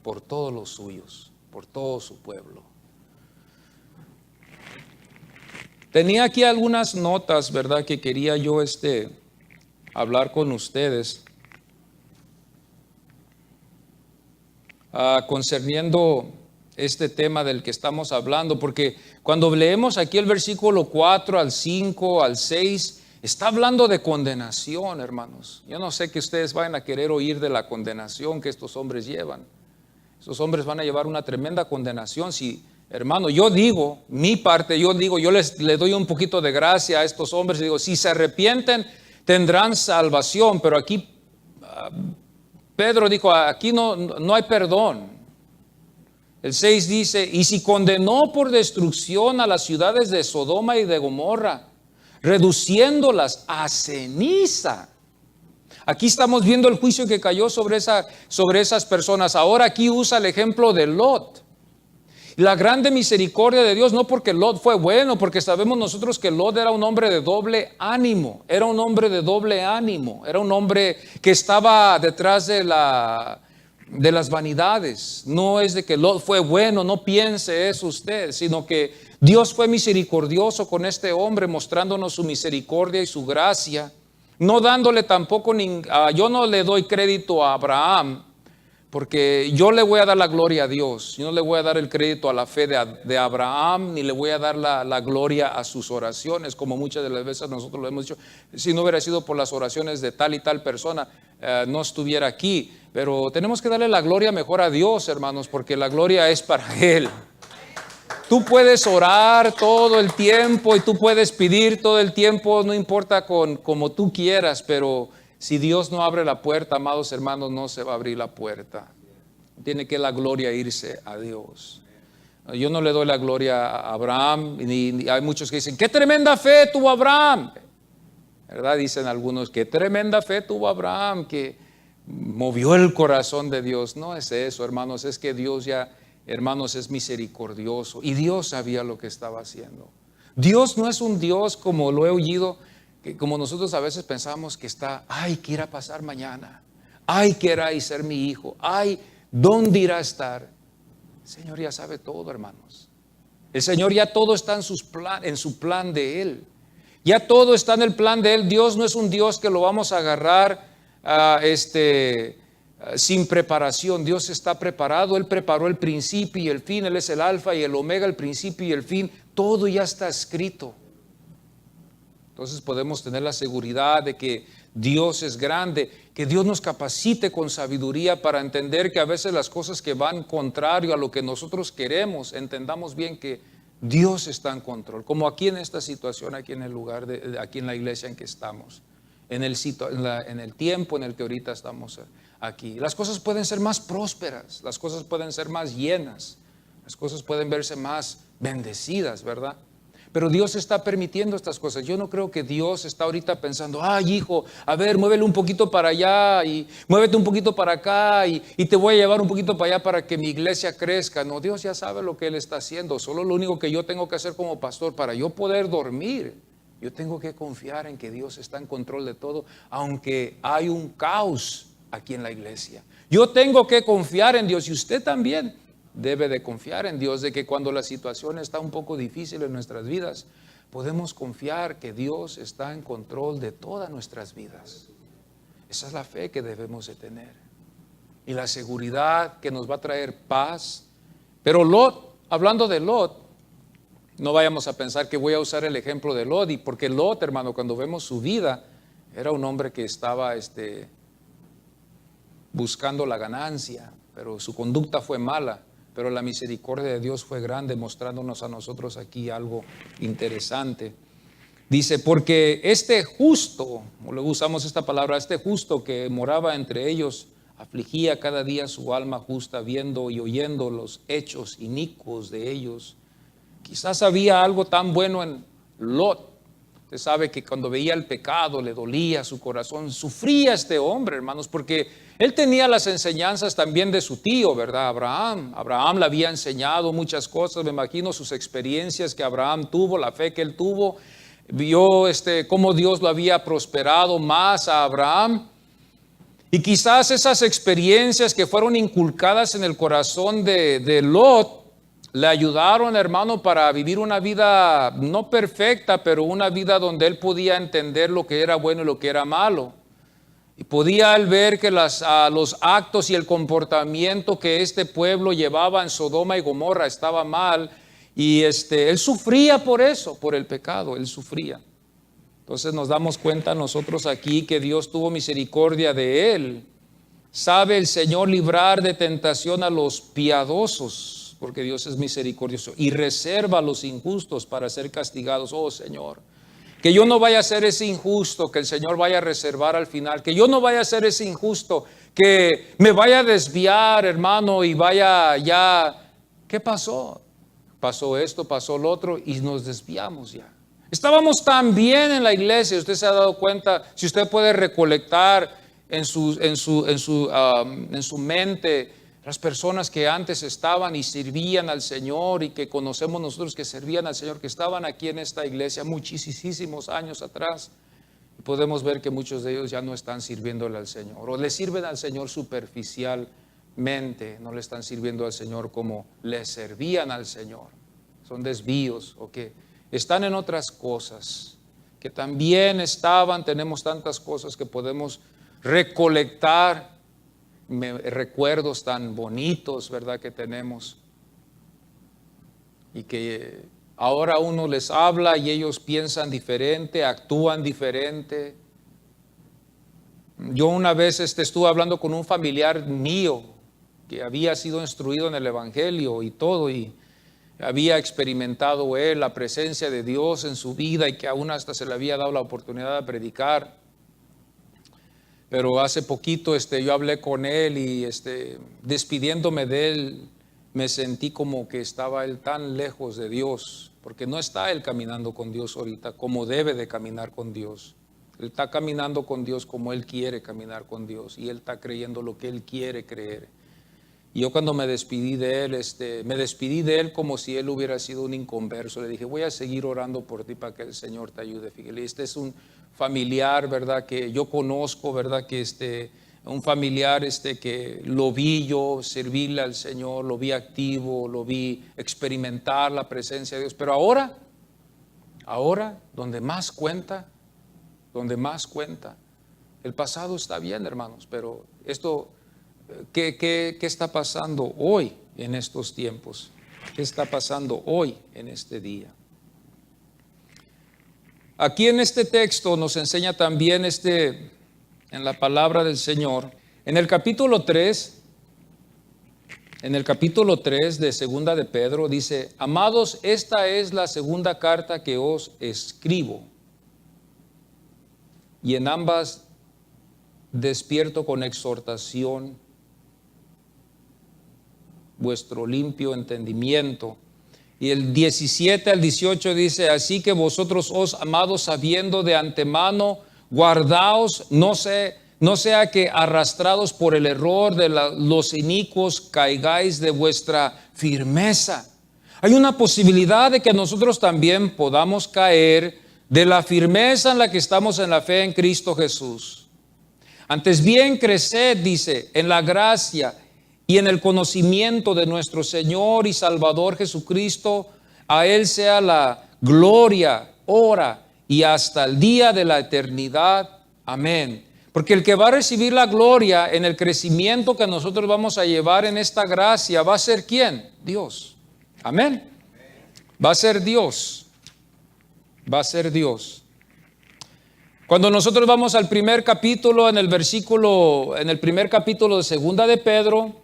por todos los suyos, por todo su pueblo. Tenía aquí algunas notas, ¿verdad?, que quería yo hablar con ustedes concerniendo este tema del que estamos hablando, porque cuando leemos aquí el versículo 4 al 5 al 6, está hablando de condenación, hermanos. Yo no sé que ustedes vayan a querer oír de la condenación que estos hombres llevan. Estos hombres van a llevar una tremenda condenación. Si, hermano, yo digo, mi parte, yo les doy un poquito de gracia a estos hombres y digo, si se arrepienten, tendrán salvación. Pero aquí Pedro dijo, aquí no hay perdón. El 6 dice, y si condenó por destrucción a las ciudades de Sodoma y de Gomorra, reduciéndolas a ceniza. Aquí estamos viendo el juicio que cayó sobre esas personas. Ahora aquí usa el ejemplo de Lot. La grande misericordia de Dios, no porque Lot fue bueno, porque sabemos nosotros que Lot era un hombre de doble ánimo. Era un hombre de doble ánimo. Era un hombre que estaba detrás de las vanidades. No es de que Lot fue bueno, no piense eso usted, sino que Dios fue misericordioso con este hombre, mostrándonos su misericordia y su gracia, no dándole tampoco, yo no le doy crédito a Abraham, porque yo le voy a dar la gloria a Dios. Yo no le voy a dar el crédito a la fe de Abraham, ni le voy a dar la gloria a sus oraciones, como muchas de las veces nosotros lo hemos dicho. Si no hubiera sido por las oraciones de tal y tal persona, no estuviera aquí. Pero tenemos que darle la gloria mejor a Dios, hermanos, porque la gloria es para Él. Tú puedes orar todo el tiempo y tú puedes pedir todo el tiempo, no importa como tú quieras, pero si Dios no abre la puerta, amados hermanos, no se va a abrir la puerta. Tiene que la gloria irse a Dios. Yo no le doy la gloria a Abraham, ni hay muchos que dicen, qué tremenda fe tuvo Abraham, ¿verdad? Dicen algunos, qué tremenda fe tuvo Abraham, que movió el corazón de Dios. No es eso, hermanos, es que Dios ya, hermanos, es misericordioso y Dios sabía lo que estaba haciendo. Dios no es un Dios como lo he oído, que como nosotros a veces pensamos que está, ay, ¿qué irá a pasar mañana? Ay, ¿qué irá a ser mi hijo? Ay, ¿dónde irá a estar? El Señor ya sabe todo, hermanos. El Señor ya todo está en su plan de Él. Ya todo está en el plan de Él. Dios no es un Dios que lo vamos a agarrar sin preparación. Dios está preparado. Él preparó el principio y el fin. Él es el alfa y el omega, el principio y el fin. Todo ya está escrito. Entonces podemos tener la seguridad de que Dios es grande, que Dios nos capacite con sabiduría para entender que a veces las cosas que van contrario a lo que nosotros queremos, entendamos bien que Dios está en control, como aquí en esta situación, aquí en el lugar, aquí en la iglesia en que estamos, en el tiempo en el que ahorita estamos aquí. Las cosas pueden ser más prósperas, las cosas pueden ser más llenas, las cosas pueden verse más bendecidas, ¿verdad? Pero Dios está permitiendo estas cosas. Yo no creo que Dios está ahorita pensando, ay hijo, a ver, muévele un poquito para allá y muévete un poquito para acá y te voy a llevar un poquito para allá para que mi iglesia crezca. No, Dios ya sabe lo que Él está haciendo. Solo lo único que yo tengo que hacer como pastor para yo poder dormir, yo tengo que confiar en que Dios está en control de todo, aunque hay un caos aquí en la iglesia. Yo tengo que confiar en Dios y usted también debe de confiar en Dios, de que cuando la situación está un poco difícil en nuestras vidas, podemos confiar que Dios está en control de todas nuestras vidas. Esa es la fe que debemos de tener y la seguridad que nos va a traer paz. Pero Lot, hablando de Lot, no vayamos a pensar que voy a usar el ejemplo de Lot, y porque Lot, hermano, cuando vemos su vida, era un hombre que estaba buscando la ganancia, pero su conducta fue mala. Pero la misericordia de Dios fue grande, mostrándonos a nosotros aquí algo interesante. Dice, porque este justo, luego usamos esta palabra, este justo que moraba entre ellos, afligía cada día su alma justa, viendo y oyendo los hechos inicuos de ellos. Quizás había algo tan bueno en Lot. Usted sabe que cuando veía el pecado le dolía su corazón, sufría este hombre, hermanos, porque él tenía las enseñanzas también de su tío, ¿verdad? Abraham le había enseñado muchas cosas, me imagino sus experiencias que Abraham tuvo, la fe que él tuvo, vio cómo Dios lo había prosperado más a Abraham. Y quizás esas experiencias que fueron inculcadas en el corazón de Lot, le ayudaron, hermano, para vivir una vida no perfecta, pero una vida donde él podía entender lo que era bueno y lo que era malo. Y podía él ver que los actos y el comportamiento que este pueblo llevaba en Sodoma y Gomorra estaba mal. Y él sufría por eso, por el pecado, él sufría. Entonces nos damos cuenta nosotros aquí que Dios tuvo misericordia de él. Sabe el Señor librar de tentación a los piadosos, porque Dios es misericordioso, y reserva a los injustos para ser castigados. Oh Señor, que yo no vaya a ser ese injusto que el Señor vaya a reservar al final, que yo no vaya a ser ese injusto que me vaya a desviar, hermano, y vaya ya, ¿qué pasó? Pasó esto, pasó lo otro y nos desviamos ya. Estábamos tan bien en la iglesia, usted se ha dado cuenta, si usted puede recolectar en su mente las personas que antes estaban y servían al Señor y que conocemos nosotros que servían al Señor, que estaban aquí en esta iglesia muchísimos años atrás, y podemos ver que muchos de ellos ya no están sirviéndole al Señor, o le sirven al Señor superficialmente, no le están sirviendo al Señor como le servían al Señor. Son desvíos o que están en otras cosas, que también tenemos tantas cosas que podemos recolectar, recuerdos tan bonitos, ¿verdad?, que tenemos, y que ahora uno les habla y ellos piensan diferente, actúan diferente. Yo una vez estuve hablando con un familiar mío que había sido instruido en el Evangelio y todo, y había experimentado él la presencia de Dios en su vida y que aún hasta se le había dado la oportunidad de predicar. pero hace poquito yo hablé con él y despidiéndome de él, me sentí como que estaba él tan lejos de Dios, porque no está él caminando con Dios ahorita como debe de caminar con Dios. Él está caminando con Dios como él quiere caminar con Dios, y él está creyendo lo que él quiere creer. Y yo cuando me despedí de él, me despedí de él como si él hubiera sido un inconverso. Le dije, voy a seguir orando por ti para que el Señor te ayude. Fíjate, este es un familiar, ¿verdad? Que yo conozco, ¿verdad? Que un familiar que lo vi yo servirle al Señor, lo vi activo, lo vi experimentar la presencia de Dios. Pero ahora, donde más cuenta, el pasado está bien, hermanos, pero esto... ¿Qué está pasando hoy en estos tiempos? ¿Qué está pasando hoy en este día? Aquí en este texto nos enseña también en la palabra del Señor, en el capítulo 3 de segunda de Pedro dice: amados, esta es la segunda carta que os escribo, y en ambas despierto con exhortación vuestro limpio entendimiento. Y el 17 al 18 dice: así que vosotros, amados, sabiendo de antemano, guardaos, no sea que arrastrados por el error de los inicuos caigáis de vuestra firmeza. Hay una posibilidad de que nosotros también podamos caer de la firmeza en la que estamos en la fe en Cristo Jesús. Antes bien, creced, dice, en la gracia y en el conocimiento de nuestro Señor y Salvador Jesucristo. A Él sea la gloria, ahora y hasta el día de la eternidad. Amén. Porque el que va a recibir la gloria en el crecimiento que nosotros vamos a llevar en esta gracia, ¿va a ser quién? Dios. Amén. Va a ser Dios. Va a ser Dios. Cuando nosotros vamos al primer capítulo, en el primer capítulo de segunda de Pedro,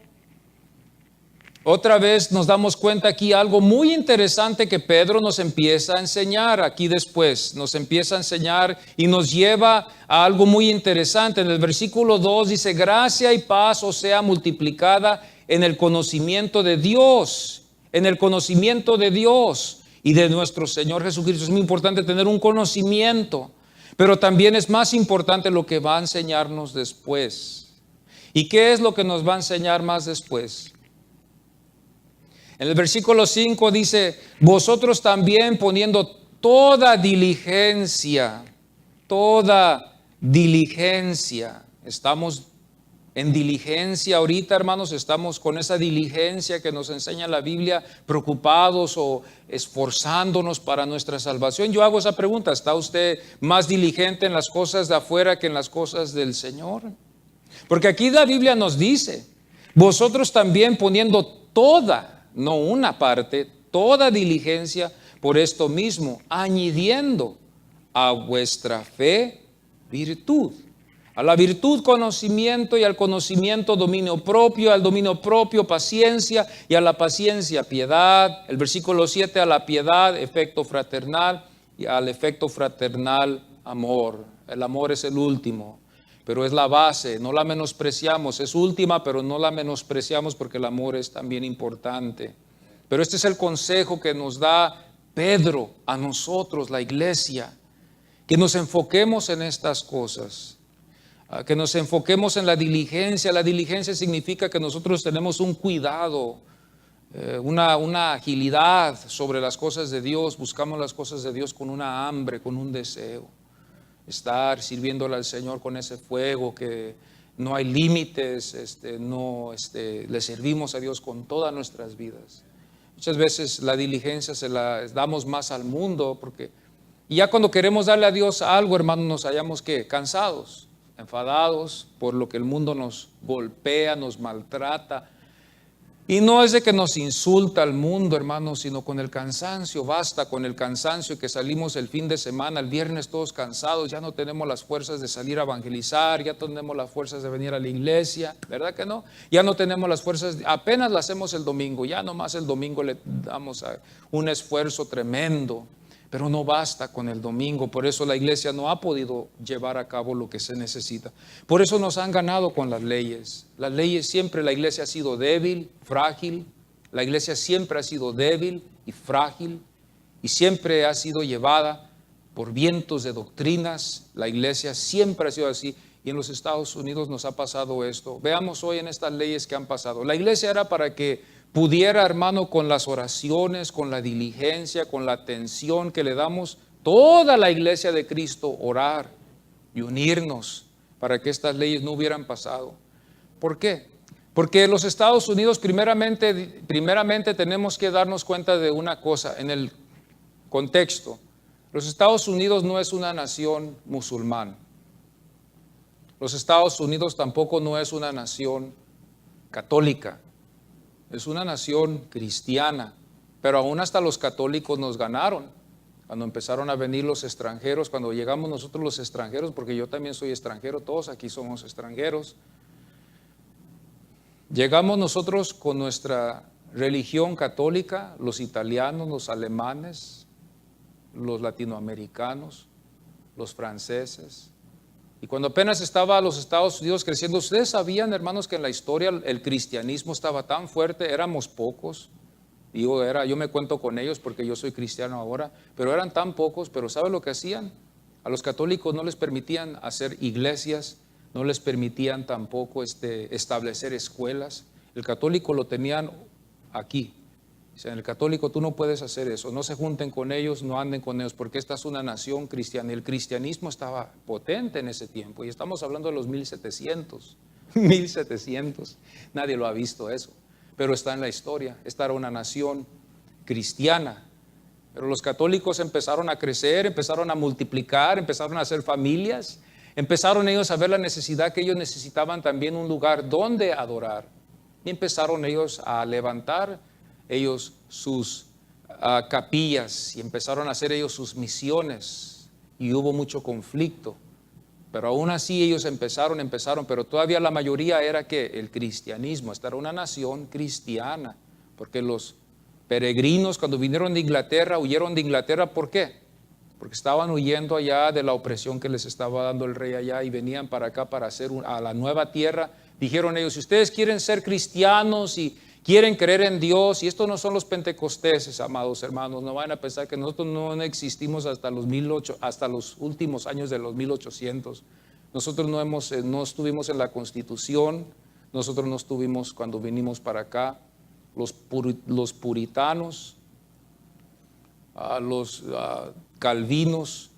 otra vez nos damos cuenta aquí algo muy interesante que Pedro nos empieza a enseñar aquí después. Nos empieza a enseñar y nos lleva a algo muy interesante. En el versículo 2 dice: gracia y paz os sea multiplicada en el conocimiento de Dios. En el conocimiento de Dios y de nuestro Señor Jesucristo. Es muy importante tener un conocimiento, pero también es más importante lo que va a enseñarnos después. ¿Y qué es lo que nos va a enseñar más después? En el versículo 5 dice: vosotros también poniendo toda diligencia. Estamos en diligencia ahorita, hermanos, estamos con esa diligencia que nos enseña la Biblia, preocupados o esforzándonos para nuestra salvación. Yo hago esa pregunta: ¿está usted más diligente en las cosas de afuera que en las cosas del Señor? Porque aquí la Biblia nos dice: vosotros también poniendo toda, no una parte, toda diligencia, por esto mismo, añadiendo a vuestra fe virtud. A la virtud conocimiento, y al conocimiento dominio propio, al dominio propio paciencia, y a la paciencia piedad. El versículo 7, a la piedad efecto fraternal, y al efecto fraternal amor. El amor es el último, pero es la base, no la menospreciamos. Es última, pero no la menospreciamos, porque el amor es también importante. Pero este es el consejo que nos da Pedro a nosotros, la iglesia, que nos enfoquemos en estas cosas. Que nos enfoquemos en la diligencia. La diligencia significa que nosotros tenemos un cuidado, una agilidad sobre las cosas de Dios. Buscamos las cosas de Dios con una hambre, con un deseo. Estar sirviéndole al Señor con ese fuego que no hay límites. Le servimos a Dios con todas nuestras vidas. Muchas veces la diligencia se la damos más al mundo, y ya cuando queremos darle a Dios algo, hermanos, nos hallamos cansados, enfadados por lo que el mundo nos golpea, nos maltrata. Y no es de que nos insulta el mundo, hermanos, sino con el cansancio. Basta con el cansancio que salimos el fin de semana, el viernes todos cansados, ya no tenemos las fuerzas de salir a evangelizar, ya tenemos las fuerzas de venir a la iglesia, ¿verdad que no? Ya no tenemos las fuerzas, apenas las hacemos el domingo, ya nomás el domingo le damos un esfuerzo tremendo. Pero no basta con el domingo, por eso la iglesia no ha podido llevar a cabo lo que se necesita. Por eso nos han ganado con las leyes. Las leyes siempre, la iglesia ha sido débil, frágil. La iglesia siempre ha sido débil y frágil y siempre ha sido llevada por vientos de doctrinas. La iglesia siempre ha sido así y en los Estados Unidos nos ha pasado esto. Veamos hoy en estas leyes que han pasado. La iglesia era para que pudiera, hermano, con las oraciones, con la diligencia, con la atención que le damos toda la iglesia de Cristo, orar y unirnos para que estas leyes no hubieran pasado. ¿Por qué? Porque los Estados Unidos, primeramente tenemos que darnos cuenta de una cosa en el contexto. Los Estados Unidos no es una nación musulmana. Los Estados Unidos tampoco no es una nación católica. Es una nación cristiana, pero aún hasta los católicos nos ganaron. Cuando empezaron a venir los extranjeros, cuando llegamos nosotros los extranjeros, porque yo también soy extranjero, todos aquí somos extranjeros. Llegamos nosotros con nuestra religión católica, los italianos, los alemanes, los latinoamericanos, los franceses. Y cuando apenas estaba los Estados Unidos creciendo, ustedes sabían, hermanos, que en la historia el cristianismo estaba tan fuerte, éramos pocos. Yo me cuento con ellos porque yo soy cristiano ahora, pero eran tan pocos. Pero ¿saben lo que hacían? A los católicos no les permitían hacer iglesias, no les permitían tampoco establecer escuelas. El católico lo tenían aquí. O sea, en el católico tú no puedes hacer eso, no se junten con ellos, no anden con ellos, porque esta es una nación cristiana. El cristianismo estaba potente en ese tiempo y estamos hablando de los 1700, nadie lo ha visto eso, pero está en la historia. Esta era una nación cristiana, pero los católicos empezaron a crecer, empezaron a multiplicar, empezaron a hacer familias, empezaron ellos a ver la necesidad que ellos necesitaban también un lugar donde adorar y empezaron ellos a levantar ellos sus capillas y empezaron a hacer ellos sus misiones y hubo mucho conflicto, pero aún así ellos empezaron, pero todavía la mayoría era que el cristianismo. Esta era una nación cristiana, porque los peregrinos cuando vinieron de Inglaterra, huyeron de Inglaterra. ¿Por qué? Porque estaban huyendo allá de la opresión que les estaba dando el rey allá y venían para acá para hacer a la nueva tierra. Dijeron ellos, si ustedes quieren ser cristianos y quieren creer en Dios, y estos no son los pentecosteses, amados hermanos, no vayan a pensar que nosotros no existimos hasta los últimos años de los 1800. Nosotros no estuvimos en la Constitución, nosotros no estuvimos cuando vinimos para acá. Los puritanos, los calvinos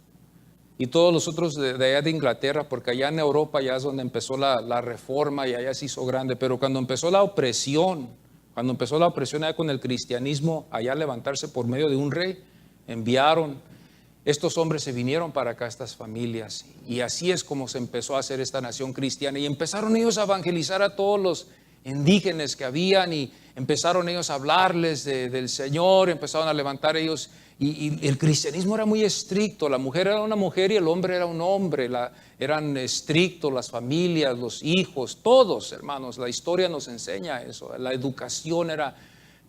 y todos los otros de allá de Inglaterra, porque allá en Europa ya es donde empezó la reforma y allá se hizo grande, pero cuando empezó la opresión allá con el cristianismo, allá a levantarse por medio de un rey, estos hombres se vinieron para acá, estas familias, y así es como se empezó a hacer esta nación cristiana, y empezaron ellos a evangelizar a todos los indígenas que habían, y empezaron ellos a hablarles del Señor, empezaron a levantar ellos, y el cristianismo era muy estricto, la mujer era una mujer y el hombre era un hombre, eran estrictos las familias, los hijos, todos, hermanos. La historia nos enseña eso, la educación era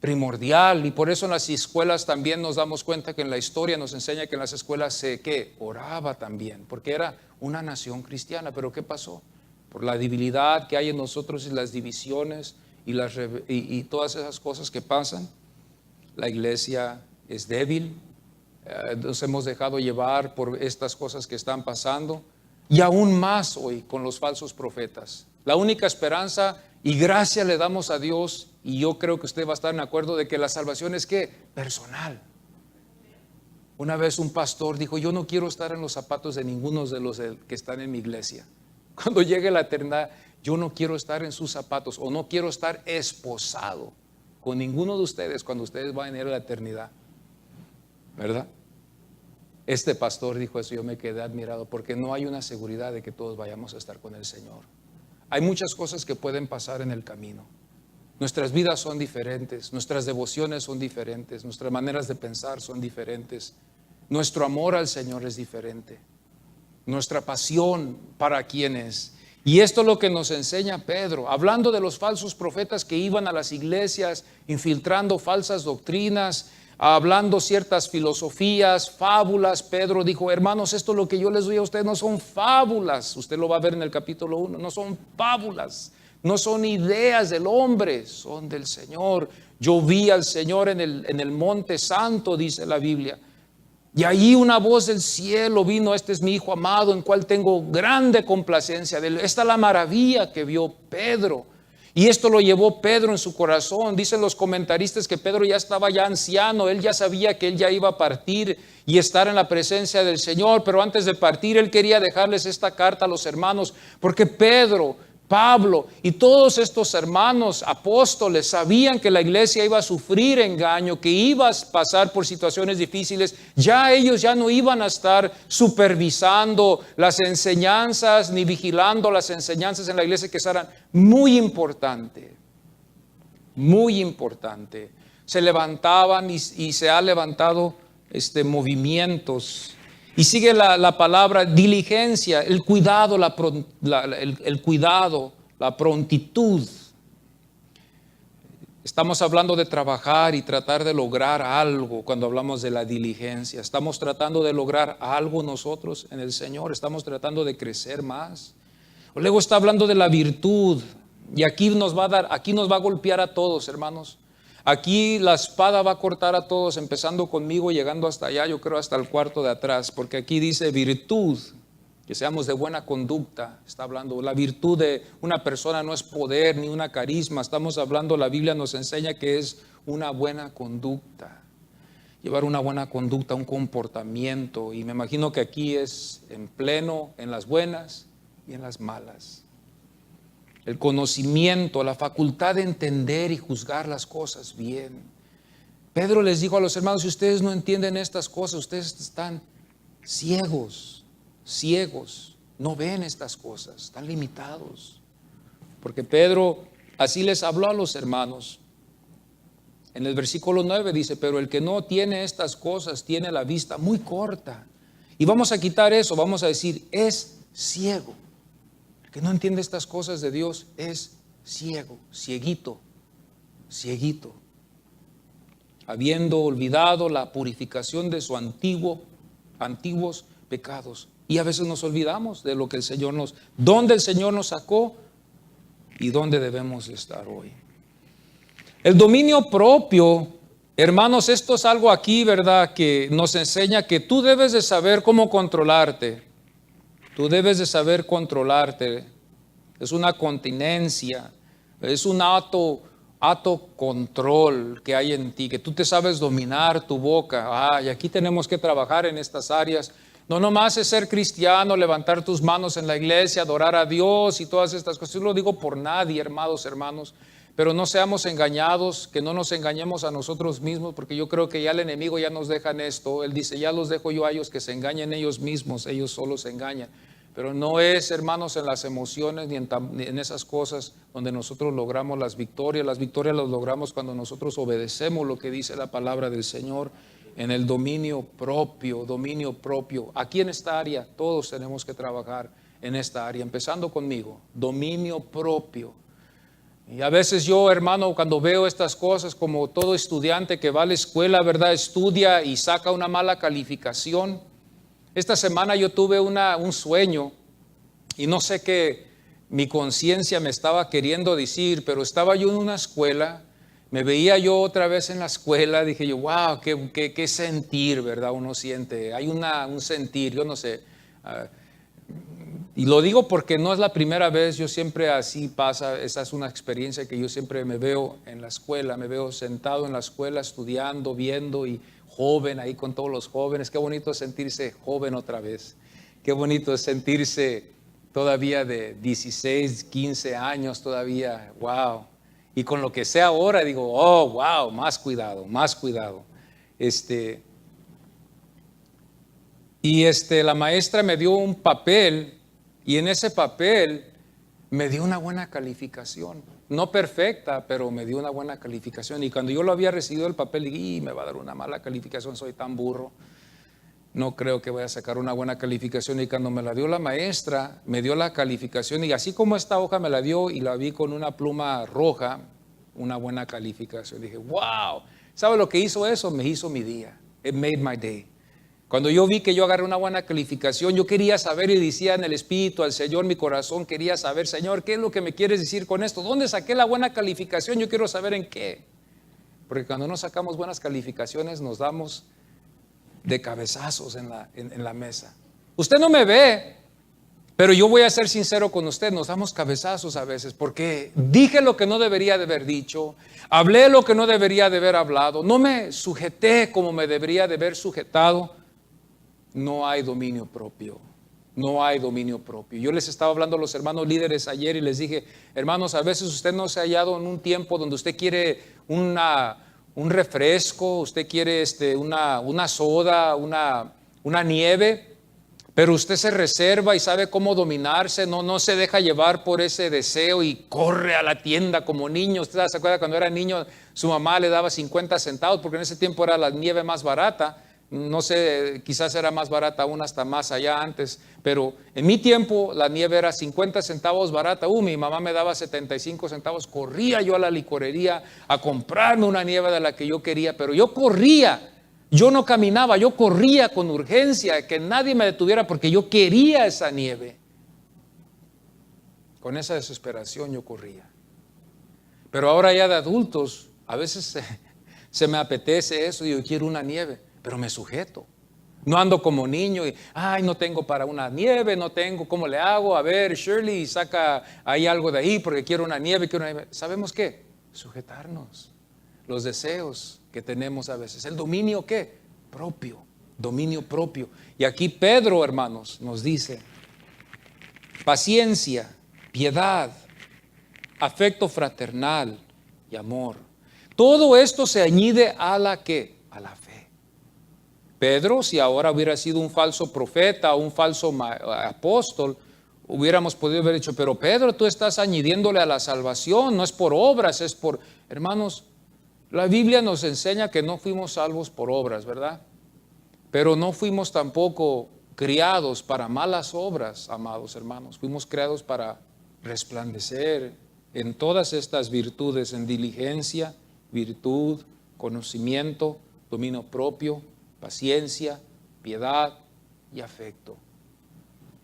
primordial, y por eso en las escuelas también nos damos cuenta que en la historia nos enseña que en las escuelas se oraba también, porque era una nación cristiana. Pero ¿qué pasó? Por la debilidad que hay en nosotros y las divisiones y todas esas cosas que pasan, la iglesia es débil, nos hemos dejado llevar por estas cosas que están pasando, y aún más hoy con los falsos profetas. La única esperanza y gracia le damos a Dios, y yo creo que usted va a estar en acuerdo de que la salvación es ¿qué? Personal. Una vez un pastor dijo, yo no quiero estar en los zapatos de ninguno de los que están en mi iglesia. Cuando llegue la eternidad, yo no quiero estar en sus zapatos, o no quiero estar esposado con ninguno de ustedes cuando ustedes vayan a ir a la eternidad, ¿verdad? Este pastor dijo eso, yo me quedé admirado, porque no hay una seguridad de que todos vayamos a estar con el Señor. Hay muchas cosas que pueden pasar en el camino. Nuestras vidas son diferentes, nuestras devociones son diferentes, nuestras maneras de pensar son diferentes, nuestro amor al Señor es diferente, nuestra pasión para quién es. Y esto es lo que nos enseña Pedro, hablando de los falsos profetas que iban a las iglesias, infiltrando falsas doctrinas, hablando ciertas filosofías, fábulas. Pedro dijo, hermanos, esto lo que yo les doy a ustedes no son fábulas. Usted lo va a ver en el capítulo 1, no son fábulas, no son ideas del hombre, son del Señor. Yo vi al Señor en el monte santo, dice la Biblia. Y ahí una voz del cielo vino, este es mi Hijo amado, en cual tengo grande complacencia de él. Esta es la maravilla que vio Pedro. Y esto lo llevó Pedro en su corazón. Dicen los comentaristas que Pedro ya estaba ya anciano, él ya sabía que él ya iba a partir y estar en la presencia del Señor, pero antes de partir él quería dejarles esta carta a los hermanos, porque Pedro, Pablo y todos estos hermanos apóstoles sabían que la iglesia iba a sufrir engaño, que iba a pasar por situaciones difíciles. Ya ellos ya no iban a estar supervisando las enseñanzas ni vigilando las enseñanzas en la iglesia, que eran muy importante, muy importante. Se levantaban y se ha levantado movimientos. Y sigue la palabra diligencia, el cuidado, el cuidado, la prontitud. Estamos hablando de trabajar y tratar de lograr algo cuando hablamos de la diligencia. Estamos tratando de lograr algo nosotros en el Señor. Estamos tratando de crecer más. Luego está hablando de la virtud. Y aquí nos va a golpear a todos, hermanos. Aquí la espada va a cortar a todos, empezando conmigo, llegando hasta allá, yo creo hasta el cuarto de atrás, porque aquí dice virtud, que seamos de buena conducta. Está hablando, la virtud de una persona no es poder ni una carisma, estamos hablando, la Biblia nos enseña que es una buena conducta, llevar una buena conducta, un comportamiento, y me imagino que aquí es en pleno, en las buenas y en las malas. El conocimiento, la facultad de entender y juzgar las cosas bien. Pedro les dijo a los hermanos, si ustedes no entienden estas cosas, ustedes están ciegos, no ven estas cosas, están limitados. Porque Pedro así les habló a los hermanos. En el versículo 9 dice, pero el que no tiene estas cosas tiene la vista muy corta. Y vamos a quitar eso, vamos a decir, es ciego. Que no entiende estas cosas de Dios es ciego, cieguito, habiendo olvidado la purificación de sus antiguos pecados. Y a veces nos olvidamos de lo que el Señor dónde el Señor nos sacó y dónde debemos estar hoy. El dominio propio, hermanos, esto es algo aquí, ¿verdad?, que nos enseña que tú debes de saber cómo controlarte. Tú debes de saber controlarte. Es una continencia, es un control que hay en ti, que tú te sabes dominar tu boca. Y aquí tenemos que trabajar en estas áreas. No nomás es ser cristiano, levantar tus manos en la iglesia, adorar a Dios y todas estas cosas. Yo no lo digo por nadie, hermanos, pero no seamos engañados, que no nos engañemos a nosotros mismos, porque yo creo que ya el enemigo ya nos deja en esto. Él dice, ya los dejo yo a ellos que se engañen ellos mismos, ellos solos se engañan. Pero no es, hermanos, en las emociones ni en esas cosas donde nosotros logramos las victorias. Las victorias las logramos cuando nosotros obedecemos lo que dice la palabra del Señor, en el dominio propio. Aquí en esta área todos tenemos que trabajar en esta área, empezando conmigo, dominio propio. Y a veces yo, hermano, cuando veo estas cosas, como todo estudiante que va a la escuela, ¿verdad?, estudia y saca una mala calificación. Esta semana yo tuve un sueño y no sé qué mi conciencia me estaba queriendo decir, pero estaba yo en una escuela, me veía yo otra vez en la escuela, dije yo, wow, qué sentir, ¿verdad? Uno siente, hay un sentir, yo no sé. Y lo digo porque no es la primera vez, yo siempre así pasa, esa es una experiencia que yo siempre me veo en la escuela, me veo sentado en la escuela estudiando, viendo y joven ahí con todos los jóvenes. Qué bonito es sentirse joven otra vez, qué bonito es sentirse todavía de 16, 15 años todavía, wow. Y con lo que sé ahora digo, oh, wow, más cuidado. La maestra me dio un papel y en ese papel me dio una buena calificación. No perfecta, pero me dio una buena calificación. Y cuando yo lo había recibido el papel, dije, me va a dar una mala calificación, soy tan burro. No creo que vaya a sacar una buena calificación. Y cuando me la dio la maestra, me dio la calificación. Y así como esta hoja me la dio y la vi con una pluma roja, una buena calificación. Dije, wow, ¿Sabe lo que hizo eso? Me hizo mi día. It made my day. Cuando yo vi que yo agarré una buena calificación, yo quería saber y decía en el Espíritu al Señor, mi corazón quería saber, Señor, ¿qué es lo que me quieres decir con esto? ¿Dónde saqué la buena calificación? Yo quiero saber en qué. Porque cuando no sacamos buenas calificaciones nos damos de cabezazos en la mesa. Usted no me ve, pero yo voy a ser sincero con usted, nos damos cabezazos a veces porque dije lo que no debería de haber dicho, hablé lo que no debería de haber hablado, no me sujeté como me debería de haber sujetado. No hay dominio propio. No hay dominio propio. Yo les estaba hablando a los hermanos líderes ayer y les dije, hermanos, a veces usted no se ha hallado en un tiempo donde usted quiere un refresco, usted quiere una soda, una nieve, pero usted se reserva y sabe cómo dominarse, no se deja llevar por ese deseo y corre a la tienda como niño. Usted se acuerda cuando era niño, su mamá le daba 50 centavos porque en ese tiempo era la nieve más barata. No sé, quizás era más barata aún hasta más allá antes, pero en mi tiempo la nieve era 50 centavos barata. Mi mamá me daba 75 centavos, corría yo a la licorería a comprarme una nieve de la que yo quería, pero yo corría, yo no caminaba, yo corría con urgencia, que nadie me detuviera porque yo quería esa nieve. Con esa desesperación yo corría. Pero ahora ya de adultos, a veces se me apetece eso y yo quiero una nieve. Pero me sujeto. No ando como niño y, no tengo para una nieve, no tengo, ¿cómo le hago? A ver, Shirley, saca ahí algo de ahí porque quiero una nieve, ¿Sabemos qué? Sujetarnos. Los deseos que tenemos a veces. ¿El dominio qué? Propio. Dominio propio. Y aquí Pedro, hermanos, nos dice, paciencia, piedad, afecto fraternal y amor. Todo esto se añade a la ¿qué? A la fe. Pedro, si ahora hubiera sido un falso profeta o un falso apóstol, hubiéramos podido haber dicho, pero Pedro, tú estás añadiéndole a la salvación, no es por obras, es por... Hermanos, la Biblia nos enseña que no fuimos salvos por obras, ¿verdad? Pero no fuimos tampoco criados para malas obras, amados hermanos. Fuimos creados para resplandecer en todas estas virtudes, en diligencia, virtud, conocimiento, dominio propio, paciencia, piedad y afecto.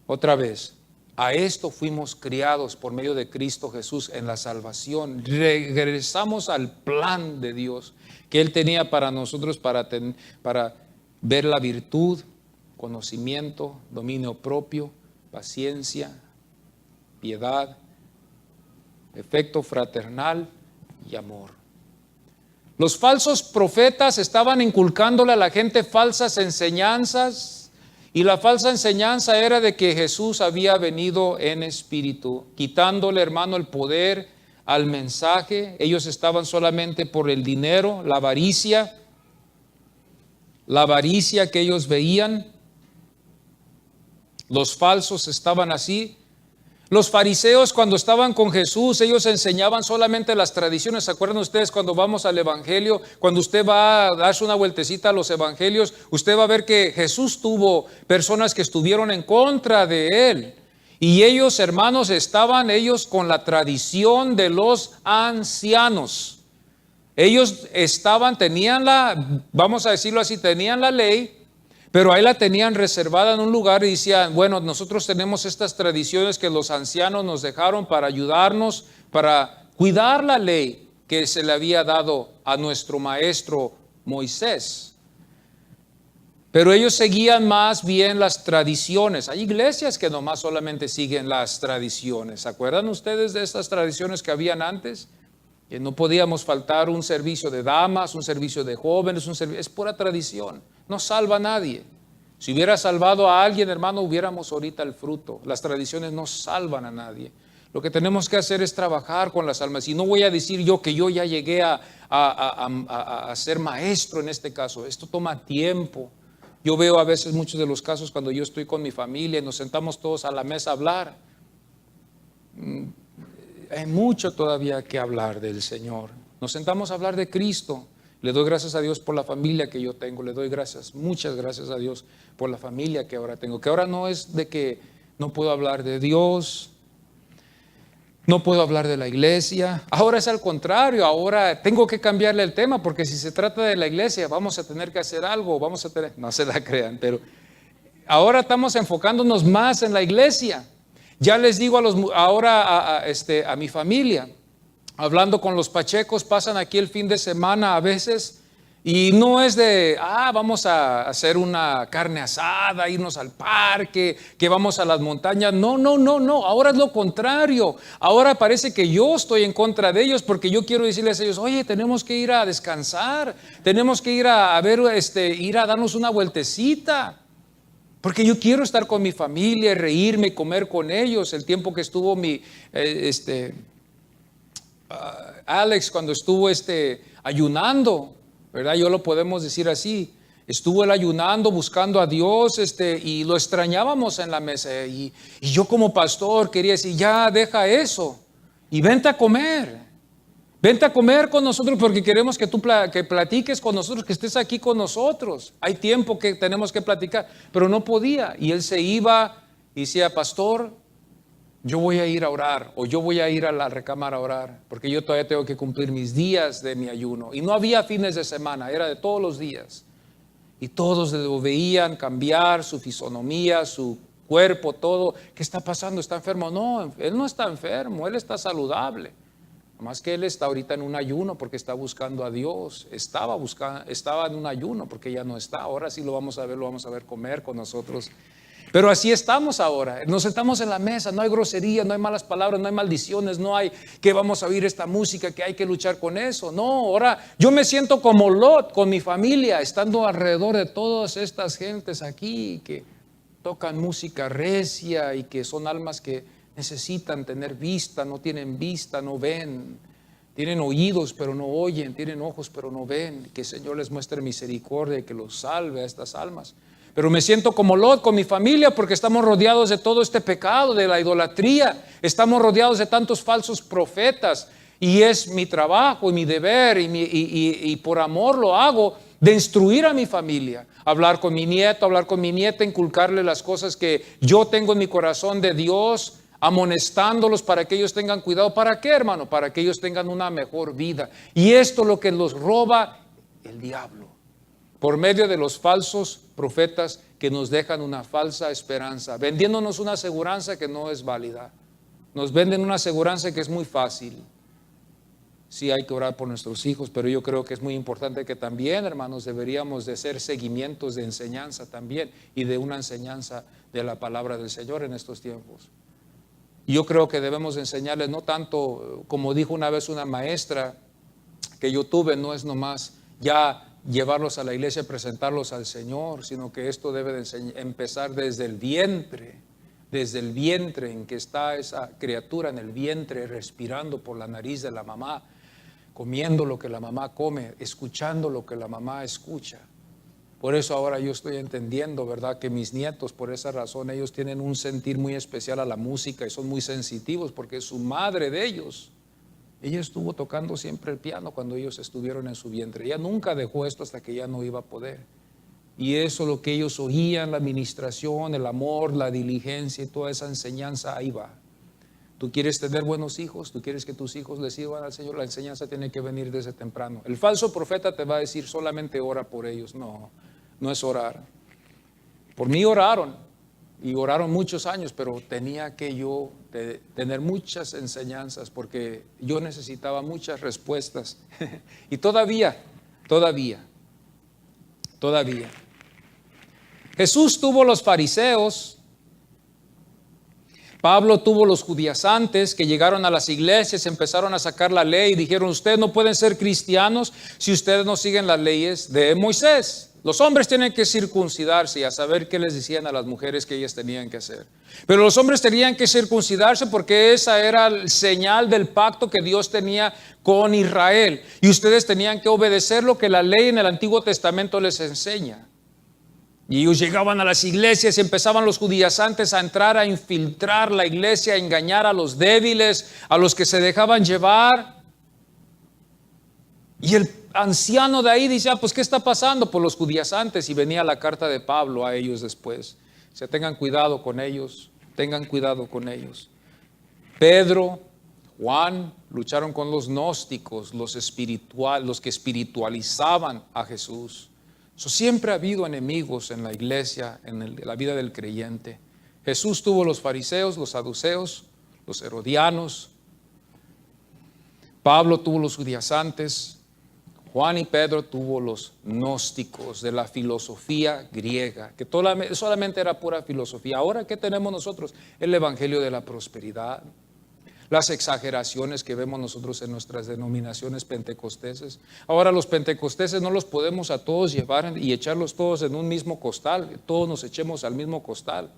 Otra vez, a esto fuimos criados por medio de Cristo Jesús en la salvación. Regresamos al plan de Dios que Él tenía para nosotros para ver la virtud, conocimiento, dominio propio, paciencia, piedad, afecto fraternal y amor. Los falsos profetas estaban inculcándole a la gente falsas enseñanzas, y la falsa enseñanza era de que Jesús había venido en espíritu, quitándole, hermano, el poder al mensaje. Ellos estaban solamente por el dinero, la avaricia que ellos veían. Los falsos estaban así. Los fariseos, cuando estaban con Jesús, ellos enseñaban solamente las tradiciones. ¿Se acuerdan ustedes cuando vamos al evangelio? Cuando usted va a darse una vueltecita a los evangelios, usted va a ver que Jesús tuvo personas que estuvieron en contra de él. Y ellos, hermanos, estaban con la tradición de los ancianos. Ellos tenían vamos a decirlo así, tenían la ley, pero ahí la tenían reservada en un lugar y decían, bueno, nosotros tenemos estas tradiciones que los ancianos nos dejaron para ayudarnos, para cuidar la ley que se le había dado a nuestro maestro Moisés. Pero ellos seguían más bien las tradiciones. Hay iglesias que nomás solamente siguen las tradiciones. ¿Se acuerdan ustedes de estas tradiciones que habían antes? Que no podíamos faltar un servicio de damas, un servicio de jóvenes, es pura tradición. No salva a nadie. Si hubiera salvado a alguien, hermano, hubiéramos ahorita el fruto. Las tradiciones no salvan a nadie. Lo que tenemos que hacer es trabajar con las almas. Y no voy a decir yo que yo ya llegué a ser maestro en este caso. Esto toma tiempo. Yo veo a veces muchos de los casos cuando yo estoy con mi familia y nos sentamos todos a la mesa a hablar. Hay mucho todavía que hablar del Señor. Nos sentamos a hablar de Cristo. Le doy gracias a Dios por la familia que yo tengo. Le doy muchas gracias a Dios por la familia que ahora tengo. Que ahora no es de que no puedo hablar de Dios. No puedo hablar de la iglesia. Ahora es al contrario, ahora tengo que cambiarle el tema, porque si se trata de la iglesia vamos a tener que hacer algo, no se la crean, pero ahora estamos enfocándonos más en la iglesia. Ya les digo a mi familia, hablando con los pachecos, pasan aquí el fin de semana a veces, y no es de, vamos a hacer una carne asada, irnos al parque, que vamos a las montañas. No, ahora es lo contrario. Ahora parece que yo estoy en contra de ellos, porque yo quiero decirles a ellos, oye, tenemos que ir a descansar, tenemos que ir a ver, ir a darnos una vueltecita. Porque yo quiero estar con mi familia, reírme, comer con ellos. El tiempo que estuvo Alex, cuando estuvo ayunando, ¿verdad? Yo lo podemos decir así. Estuvo él ayunando, buscando a Dios, y lo extrañábamos en la mesa. Y yo como pastor quería decir, ya deja eso y vente a comer. Vente a comer con nosotros, porque queremos que tú que platiques con nosotros, que estés aquí con nosotros. Hay tiempo que tenemos que platicar, pero no podía. Y él se iba y decía, pastor, yo voy a ir a orar, o yo voy a ir a la recámara a orar, porque yo todavía tengo que cumplir mis días de mi ayuno. Y no había fines de semana, era de todos los días. Y todos lo veían cambiar su fisonomía, su cuerpo, todo. ¿Qué está pasando? ¿Está enfermo? No, él no está enfermo, él está saludable. Más que él está ahorita en un ayuno porque está buscando a Dios. Estaba en un ayuno porque ya no está. Ahora sí lo vamos a ver comer con nosotros. Pero así estamos ahora. Nos sentamos en la mesa, no hay grosería, no hay malas palabras, no hay maldiciones, no hay que vamos a oír esta música, que hay que luchar con eso. No, ahora yo me siento como Lot con mi familia, estando alrededor de todas estas gentes aquí que tocan música recia y que son almas que necesitan tener vista, no tienen vista, no ven. Tienen oídos pero no oyen, tienen ojos pero no ven. Que el Señor les muestre misericordia y que los salve a estas almas. Pero me siento como Lot con mi familia, porque estamos rodeados de todo este pecado, de la idolatría. Estamos rodeados de tantos falsos profetas. Y es mi trabajo y mi deber y por amor lo hago, de instruir a mi familia, hablar con mi nieto, hablar con mi nieta, inculcarle las cosas que yo tengo en mi corazón de Dios, amonestándolos para que ellos tengan cuidado. ¿Para qué, hermano? Para que ellos tengan una mejor vida. Y esto es lo que los roba el diablo, por medio de los falsos profetas que nos dejan una falsa esperanza, vendiéndonos una aseguranza que no es válida. Nos venden una aseguranza que es muy fácil. Sí, hay que orar por nuestros hijos, pero yo creo que es muy importante que también, hermanos, deberíamos de hacer seguimientos de enseñanza también, y de una enseñanza de la palabra del Señor en estos tiempos. Yo creo que debemos enseñarles, no tanto, como dijo una vez una maestra que yo tuve, no es nomás ya llevarlos a la iglesia y presentarlos al Señor, sino que esto debe de empezar desde el vientre en que está esa criatura, en el vientre, respirando por la nariz de la mamá, comiendo lo que la mamá come, escuchando lo que la mamá escucha. Por eso ahora yo estoy entendiendo, ¿verdad?, que mis nietos, por esa razón, ellos tienen un sentir muy especial a la música y son muy sensitivos, porque su madre de ellos, ella estuvo tocando siempre el piano cuando ellos estuvieron en su vientre. Ella nunca dejó esto hasta que ya no iba a poder. Y eso, lo que ellos oían, la administración, el amor, la diligencia y toda esa enseñanza, ahí va. Tú quieres tener buenos hijos, tú quieres que tus hijos le sirvan al Señor, la enseñanza tiene que venir desde temprano. El falso profeta te va a decir solamente ora por ellos. No, no es orar. Por mí oraron, y oraron muchos años, pero tenía que yo tener muchas enseñanzas, porque yo necesitaba muchas respuestas. Y todavía. Jesús tuvo los fariseos, Pablo tuvo los judaizantes que llegaron a las iglesias, empezaron a sacar la ley y dijeron: ustedes no pueden ser cristianos si ustedes no siguen las leyes de Moisés. Los hombres tienen que circuncidarse, y a saber qué les decían a las mujeres que ellas tenían que hacer. Pero los hombres tenían que circuncidarse porque esa era el señal del pacto que Dios tenía con Israel. Y ustedes tenían que obedecer lo que la ley en el Antiguo Testamento les enseña. Y ellos llegaban a las iglesias y empezaban los judaizantes a entrar, a infiltrar la iglesia, a engañar a los débiles, a los que se dejaban llevar. Y el anciano de ahí dice: pues ¿qué está pasando? Por los judaizantes. Y venía la carta de Pablo a ellos después. O sea, tengan cuidado con ellos, tengan cuidado con ellos. Pedro, Juan, lucharon con los gnósticos, los que espiritualizaban a Jesús. Siempre ha habido enemigos en la iglesia, en la vida del creyente. Jesús tuvo los fariseos, los saduceos, los herodianos. Pablo tuvo los judaizantes. Juan y Pedro tuvo los gnósticos de la filosofía griega, que solamente era pura filosofía. Ahora, ¿qué tenemos nosotros? El evangelio de la prosperidad. Las exageraciones que vemos nosotros en nuestras denominaciones pentecosteses. Ahora los pentecosteses no los podemos a todos llevar y echarlos todos en un mismo costal, todos nos echemos al mismo costal,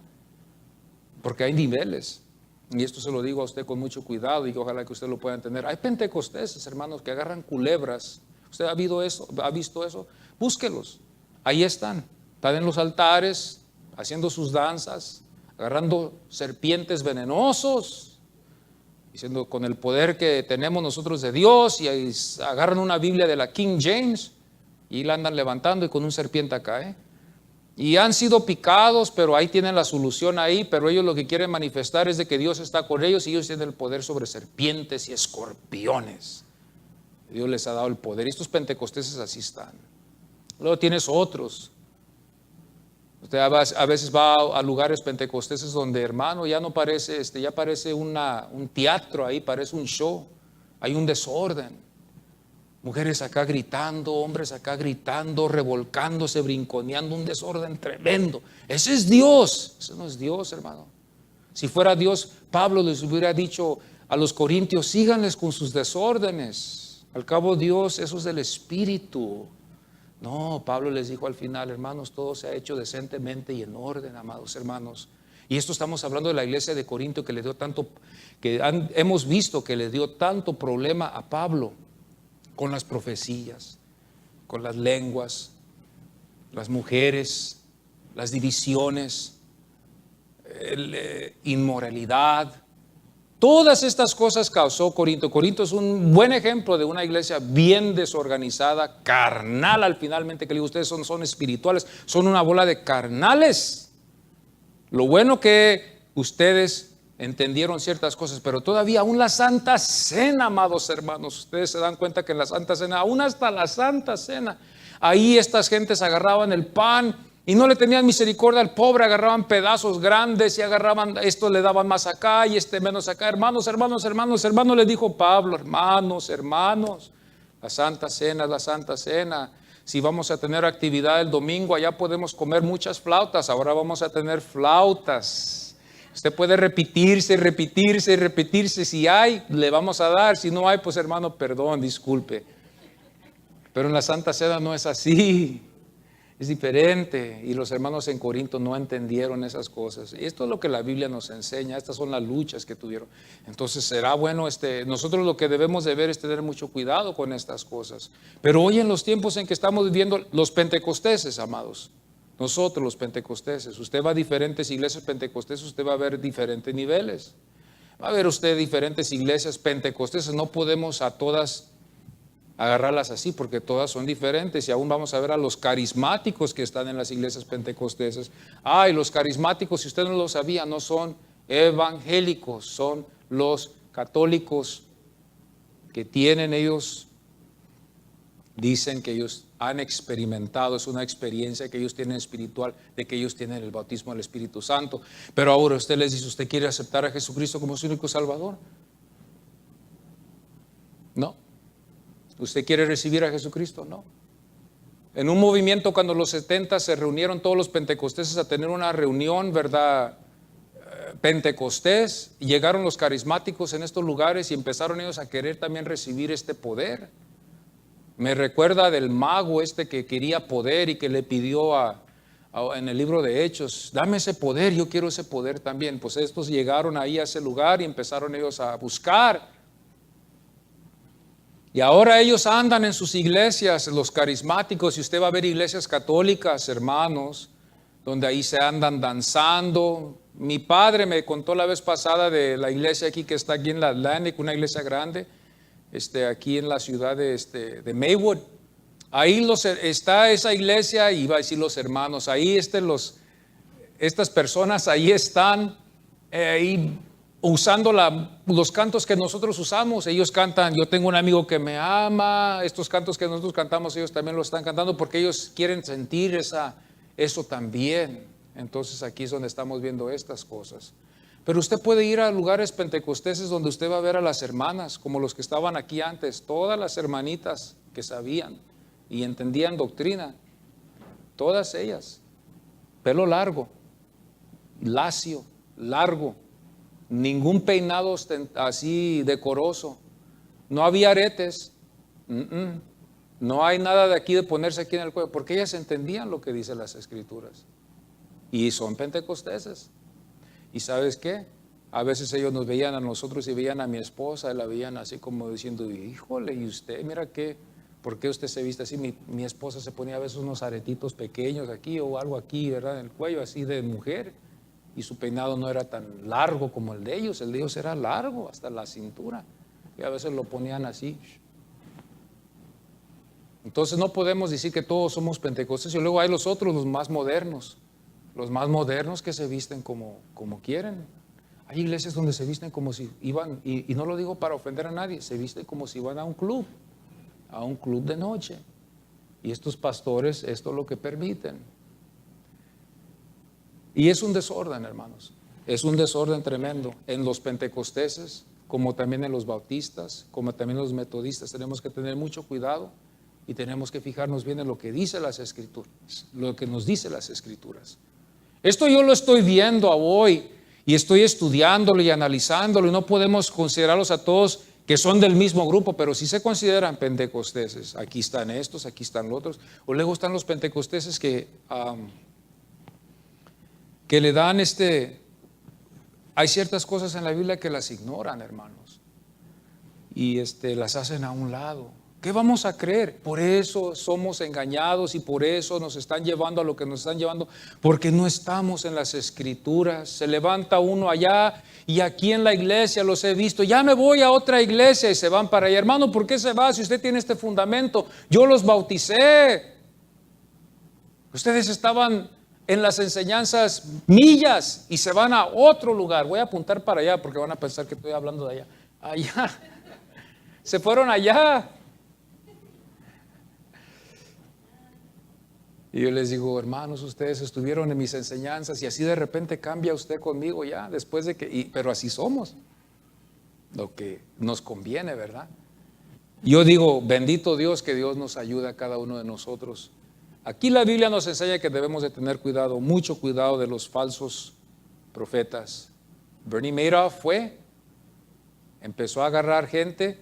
porque hay niveles. Y esto se lo digo a usted con mucho cuidado y ojalá que usted lo pueda entender. Hay pentecosteses, hermanos, que agarran culebras. ¿Usted ha visto eso? Búsquelos. Ahí están en los altares, haciendo sus danzas, agarrando serpientes venenosos, diciendo con el poder que tenemos nosotros de Dios, y ahí agarran una Biblia de la King James y la andan levantando y con un serpiente acá, y han sido picados, pero ahí tienen la solución ahí, pero ellos lo que quieren manifestar es de que Dios está con ellos y ellos tienen el poder sobre serpientes y escorpiones. Dios les ha dado el poder, y estos pentecosteses así están. Luego tienes otros. Usted a veces va a lugares pentecosteses donde, hermano, ya no parece, ya parece un teatro ahí, parece un show. Hay un desorden. Mujeres acá gritando, hombres acá gritando, revolcándose, brinconeando, un desorden tremendo. Ese es Dios. Ese no es Dios, hermano. Si fuera Dios, Pablo les hubiera dicho a los corintios, síganles con sus desórdenes. Al cabo, Dios, eso es del Espíritu. No, Pablo les dijo al final, hermanos, todo se ha hecho decentemente y en orden, amados hermanos. Y esto estamos hablando de la iglesia de Corinto, que le dio tanto, hemos visto que le dio tanto problema a Pablo con las profecías, con las lenguas, las mujeres, las divisiones, inmoralidad. Todas estas cosas causó Corinto. Corinto es un buen ejemplo de una iglesia bien desorganizada, carnal al finalmente, que le digo, ustedes son espirituales, son una bola de carnales. Lo bueno que ustedes entendieron ciertas cosas, pero todavía aún la Santa Cena, amados hermanos, ustedes se dan cuenta que en la Santa Cena, aún hasta la Santa Cena, ahí estas gentes agarraban el pan y no le tenían misericordia al pobre, agarraban pedazos grandes y agarraban, esto le daban más acá y menos acá. Hermanos, le dijo Pablo, hermanos, la Santa Cena es la Santa Cena. Si vamos a tener actividad el domingo, allá podemos comer muchas flautas, ahora vamos a tener flautas. Usted puede repetirse, si hay, le vamos a dar, si no hay, pues hermano, perdón, disculpe. Pero en la Santa Cena no es así. Es diferente, y los hermanos en Corinto no entendieron esas cosas. Y esto es lo que la Biblia nos enseña, estas son las luchas que tuvieron. Entonces será bueno, nosotros lo que debemos de ver es tener mucho cuidado con estas cosas. Pero hoy en los tiempos en que estamos viviendo, los pentecosteses, amados, nosotros los pentecosteses, usted va a diferentes iglesias pentecosteses, usted va a ver diferentes niveles. Va a ver usted diferentes iglesias pentecosteses, no podemos a todas agarrarlas así porque todas son diferentes, y aún vamos a ver a los carismáticos que están en las iglesias pentecosteses. Y los carismáticos, si usted no lo sabía, no son evangélicos, son los católicos que tienen ellos, dicen que ellos han experimentado, es una experiencia que ellos tienen espiritual, de que ellos tienen el bautismo del Espíritu Santo. Pero ahora usted les dice, ¿usted quiere aceptar a Jesucristo como su único Salvador? No. ¿Usted quiere recibir a Jesucristo? No. En un movimiento cuando los 70 se reunieron todos los pentecosteses a tener una reunión, ¿verdad? Pentecostés, y llegaron los carismáticos en estos lugares y empezaron ellos a querer también recibir este poder. Me recuerda del mago que quería poder y que le pidió en el libro de Hechos, dame ese poder, yo quiero ese poder también. Pues estos llegaron ahí a ese lugar y empezaron ellos a buscar. Y ahora ellos andan en sus iglesias, los carismáticos, y usted va a ver iglesias católicas, hermanos, donde ahí se andan danzando. Mi padre me contó la vez pasada de la iglesia aquí que está aquí en la Atlantic, una iglesia grande, aquí en la ciudad de Maywood. Ahí está esa iglesia, y iba a decir los hermanos, ahí estas personas ahí están, ahí usando los cantos que nosotros usamos. Ellos cantan, yo tengo un amigo que me ama. Estos cantos que nosotros cantamos, ellos también lo están cantando porque ellos quieren sentir eso también. Entonces aquí es donde estamos viendo estas cosas. Pero usted puede ir a lugares pentecosteses donde usted va a ver a las hermanas, como los que estaban aquí antes, todas las hermanitas que sabían y entendían doctrina, todas ellas, pelo largo, lacio, largo, ningún peinado así decoroso, no había aretes, no hay nada de aquí de ponerse aquí en el cuello, porque ellas entendían lo que dicen las escrituras y son pentecosteses. ¿Y sabes qué? A veces ellos nos veían a nosotros y veían a mi esposa, y la veían así como diciendo, híjole, y usted, mira ¿por qué usted se viste así? Mi esposa se ponía a veces unos aretitos pequeños aquí o algo aquí, ¿verdad? En el cuello, así de mujer. Y su peinado no era tan largo como el de ellos era largo hasta la cintura. Y a veces lo ponían así. Entonces no podemos decir que todos somos pentecostés. Y luego hay los otros, los más modernos que se visten como quieren. Hay iglesias donde se visten como si iban, y no lo digo para ofender a nadie, se visten como si iban a un club de noche. Y estos pastores esto es lo que permiten. Y es un desorden, hermanos. Es un desorden tremendo en los pentecosteses, como también en los bautistas, como también en los metodistas. Tenemos que tener mucho cuidado y tenemos que fijarnos bien en lo que dice las escrituras, lo que nos dice las escrituras. Esto yo lo estoy viendo hoy y estoy estudiándolo y analizándolo, y no podemos considerarlos a todos que son del mismo grupo, pero sí se consideran pentecosteses. Aquí están estos, aquí están los otros. O luego están los pentecosteses que le dan hay ciertas cosas en la Biblia que las ignoran, hermanos, y las hacen a un lado. ¿Qué vamos a creer? Por eso somos engañados y por eso nos están llevando a lo que nos están llevando, porque no estamos en las escrituras. Se levanta uno allá y aquí en la iglesia los he visto, ya me voy a otra iglesia, y se van para allá. Hermano, ¿por qué se va si usted tiene este fundamento? Yo los bauticé. Ustedes estaban en las enseñanzas millas y se van a otro lugar. Voy a apuntar para allá porque van a pensar que estoy hablando de allá. Allá. Se fueron allá. Y yo les digo, hermanos, ustedes estuvieron en mis enseñanzas y así de repente cambia usted conmigo ya, después de que, pero así somos, lo que nos conviene, ¿verdad? Yo digo, bendito Dios, que Dios nos ayude a cada uno de nosotros. Aquí la Biblia nos enseña que debemos de tener cuidado, mucho cuidado de los falsos profetas. Bernie Madoff empezó a agarrar gente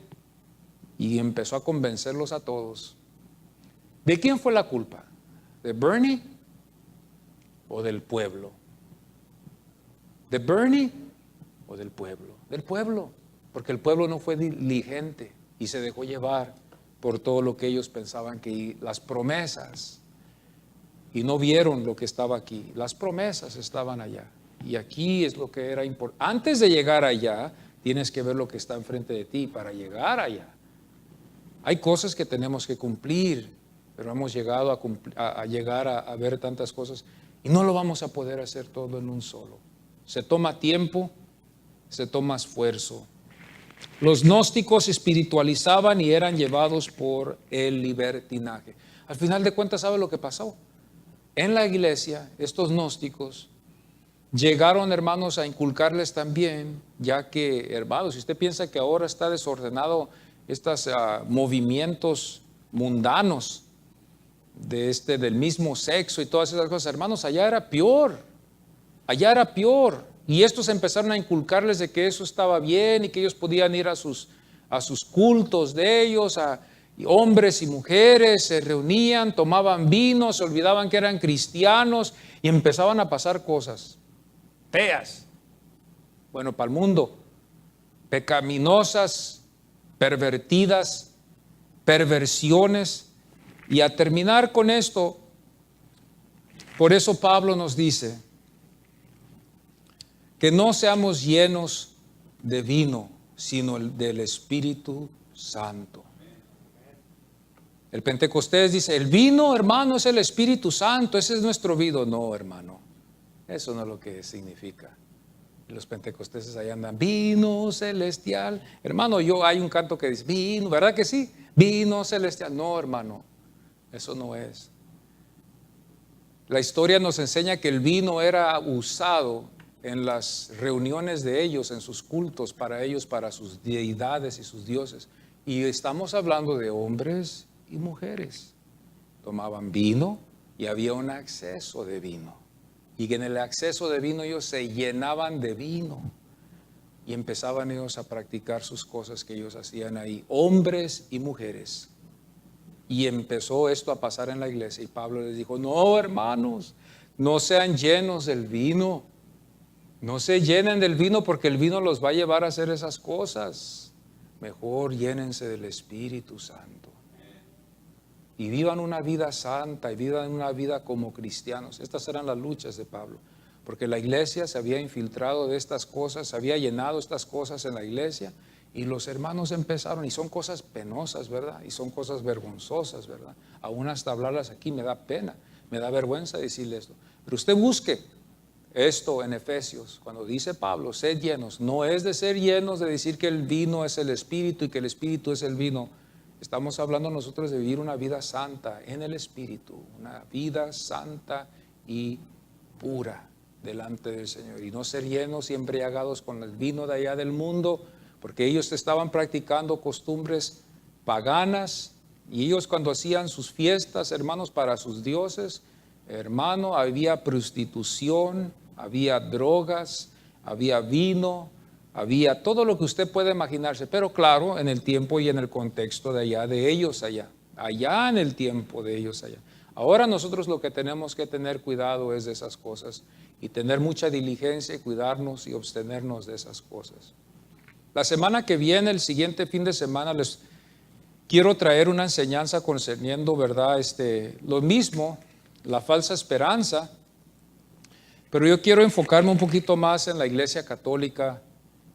y empezó a convencerlos a todos. ¿De quién fue la culpa? ¿De Bernie o del pueblo? ¿De Bernie o del pueblo? Del pueblo, porque el pueblo no fue diligente y se dejó llevar por todo lo que ellos pensaban que las promesas, y no vieron lo que estaba aquí. Las promesas estaban allá y aquí es lo que era importante. Antes de llegar allá, tienes que ver lo que está enfrente de ti para llegar allá. Hay cosas que tenemos que cumplir, pero hemos llegado a llegar a ver tantas cosas y no lo vamos a poder hacer todo en un solo. Se toma tiempo, se toma esfuerzo. Los gnósticos espiritualizaban y eran llevados por el libertinaje. Al final de cuentas, ¿sabe lo que pasó? En la iglesia, estos gnósticos llegaron, hermanos, a inculcarles también, ya que, hermanos, si usted piensa que ahora está desordenado estos movimientos mundanos del mismo sexo y todas esas cosas, hermanos, allá era peor. Y estos empezaron a inculcarles de que eso estaba bien y que ellos podían ir a sus cultos de ellos, y hombres y mujeres se reunían, tomaban vino, se olvidaban que eran cristianos y empezaban a pasar cosas feas. Bueno, para el mundo, pecaminosas, pervertidas, perversiones. Y a terminar con esto, por eso Pablo nos dice que no seamos llenos de vino, sino del Espíritu Santo. El Pentecostés dice, el vino, hermano, es el Espíritu Santo, ese es nuestro vino. No, hermano, eso no es lo que significa. Y los pentecosteses ahí andan, vino celestial. Hermano, hay un canto que dice, vino, ¿verdad que sí? Vino celestial. No, hermano, eso no es. La historia nos enseña que el vino era usado en las reuniones de ellos, en sus cultos, para sus deidades y sus dioses. Y estamos hablando de hombres y mujeres. Tomaban vino y había un exceso de vino. Y en el exceso de vino ellos se llenaban de vino. Y empezaban ellos a practicar sus cosas que ellos hacían ahí, hombres y mujeres. Y empezó esto a pasar en la iglesia. Y Pablo les dijo, no, hermanos, no sean llenos del vino. No se llenen del vino porque el vino los va a llevar a hacer esas cosas. Mejor llénense del Espíritu Santo. Y vivan una vida santa y vivan una vida como cristianos. Estas eran las luchas de Pablo. Porque la iglesia se había infiltrado de estas cosas, se había llenado estas cosas en la iglesia. Y los hermanos empezaron, y son cosas penosas, ¿verdad? Y son cosas vergonzosas, ¿verdad? Aún hasta hablarlas aquí me da pena, me da vergüenza decirle esto. Pero usted busque esto en Efesios, cuando dice Pablo, sed llenos, no es de ser llenos de decir que el vino es el Espíritu y que el Espíritu es el vino. Estamos hablando nosotros de vivir una vida santa en el Espíritu, una vida santa y pura delante del Señor. Y no ser llenos y embriagados con el vino de allá del mundo, porque ellos estaban practicando costumbres paganas. Y ellos cuando hacían sus fiestas, hermanos, para sus dioses, hermano, había prostitución, había drogas, había vino, había todo lo que usted puede imaginarse, pero claro, en el tiempo y en el contexto de allá, de ellos allá en el tiempo de ellos allá. Ahora nosotros lo que tenemos que tener cuidado es de esas cosas y tener mucha diligencia y cuidarnos y abstenernos de esas cosas. La semana que viene, el siguiente fin de semana, les quiero traer una enseñanza concerniendo, ¿verdad? Lo mismo, la falsa esperanza, pero yo quiero enfocarme un poquito más en la Iglesia Católica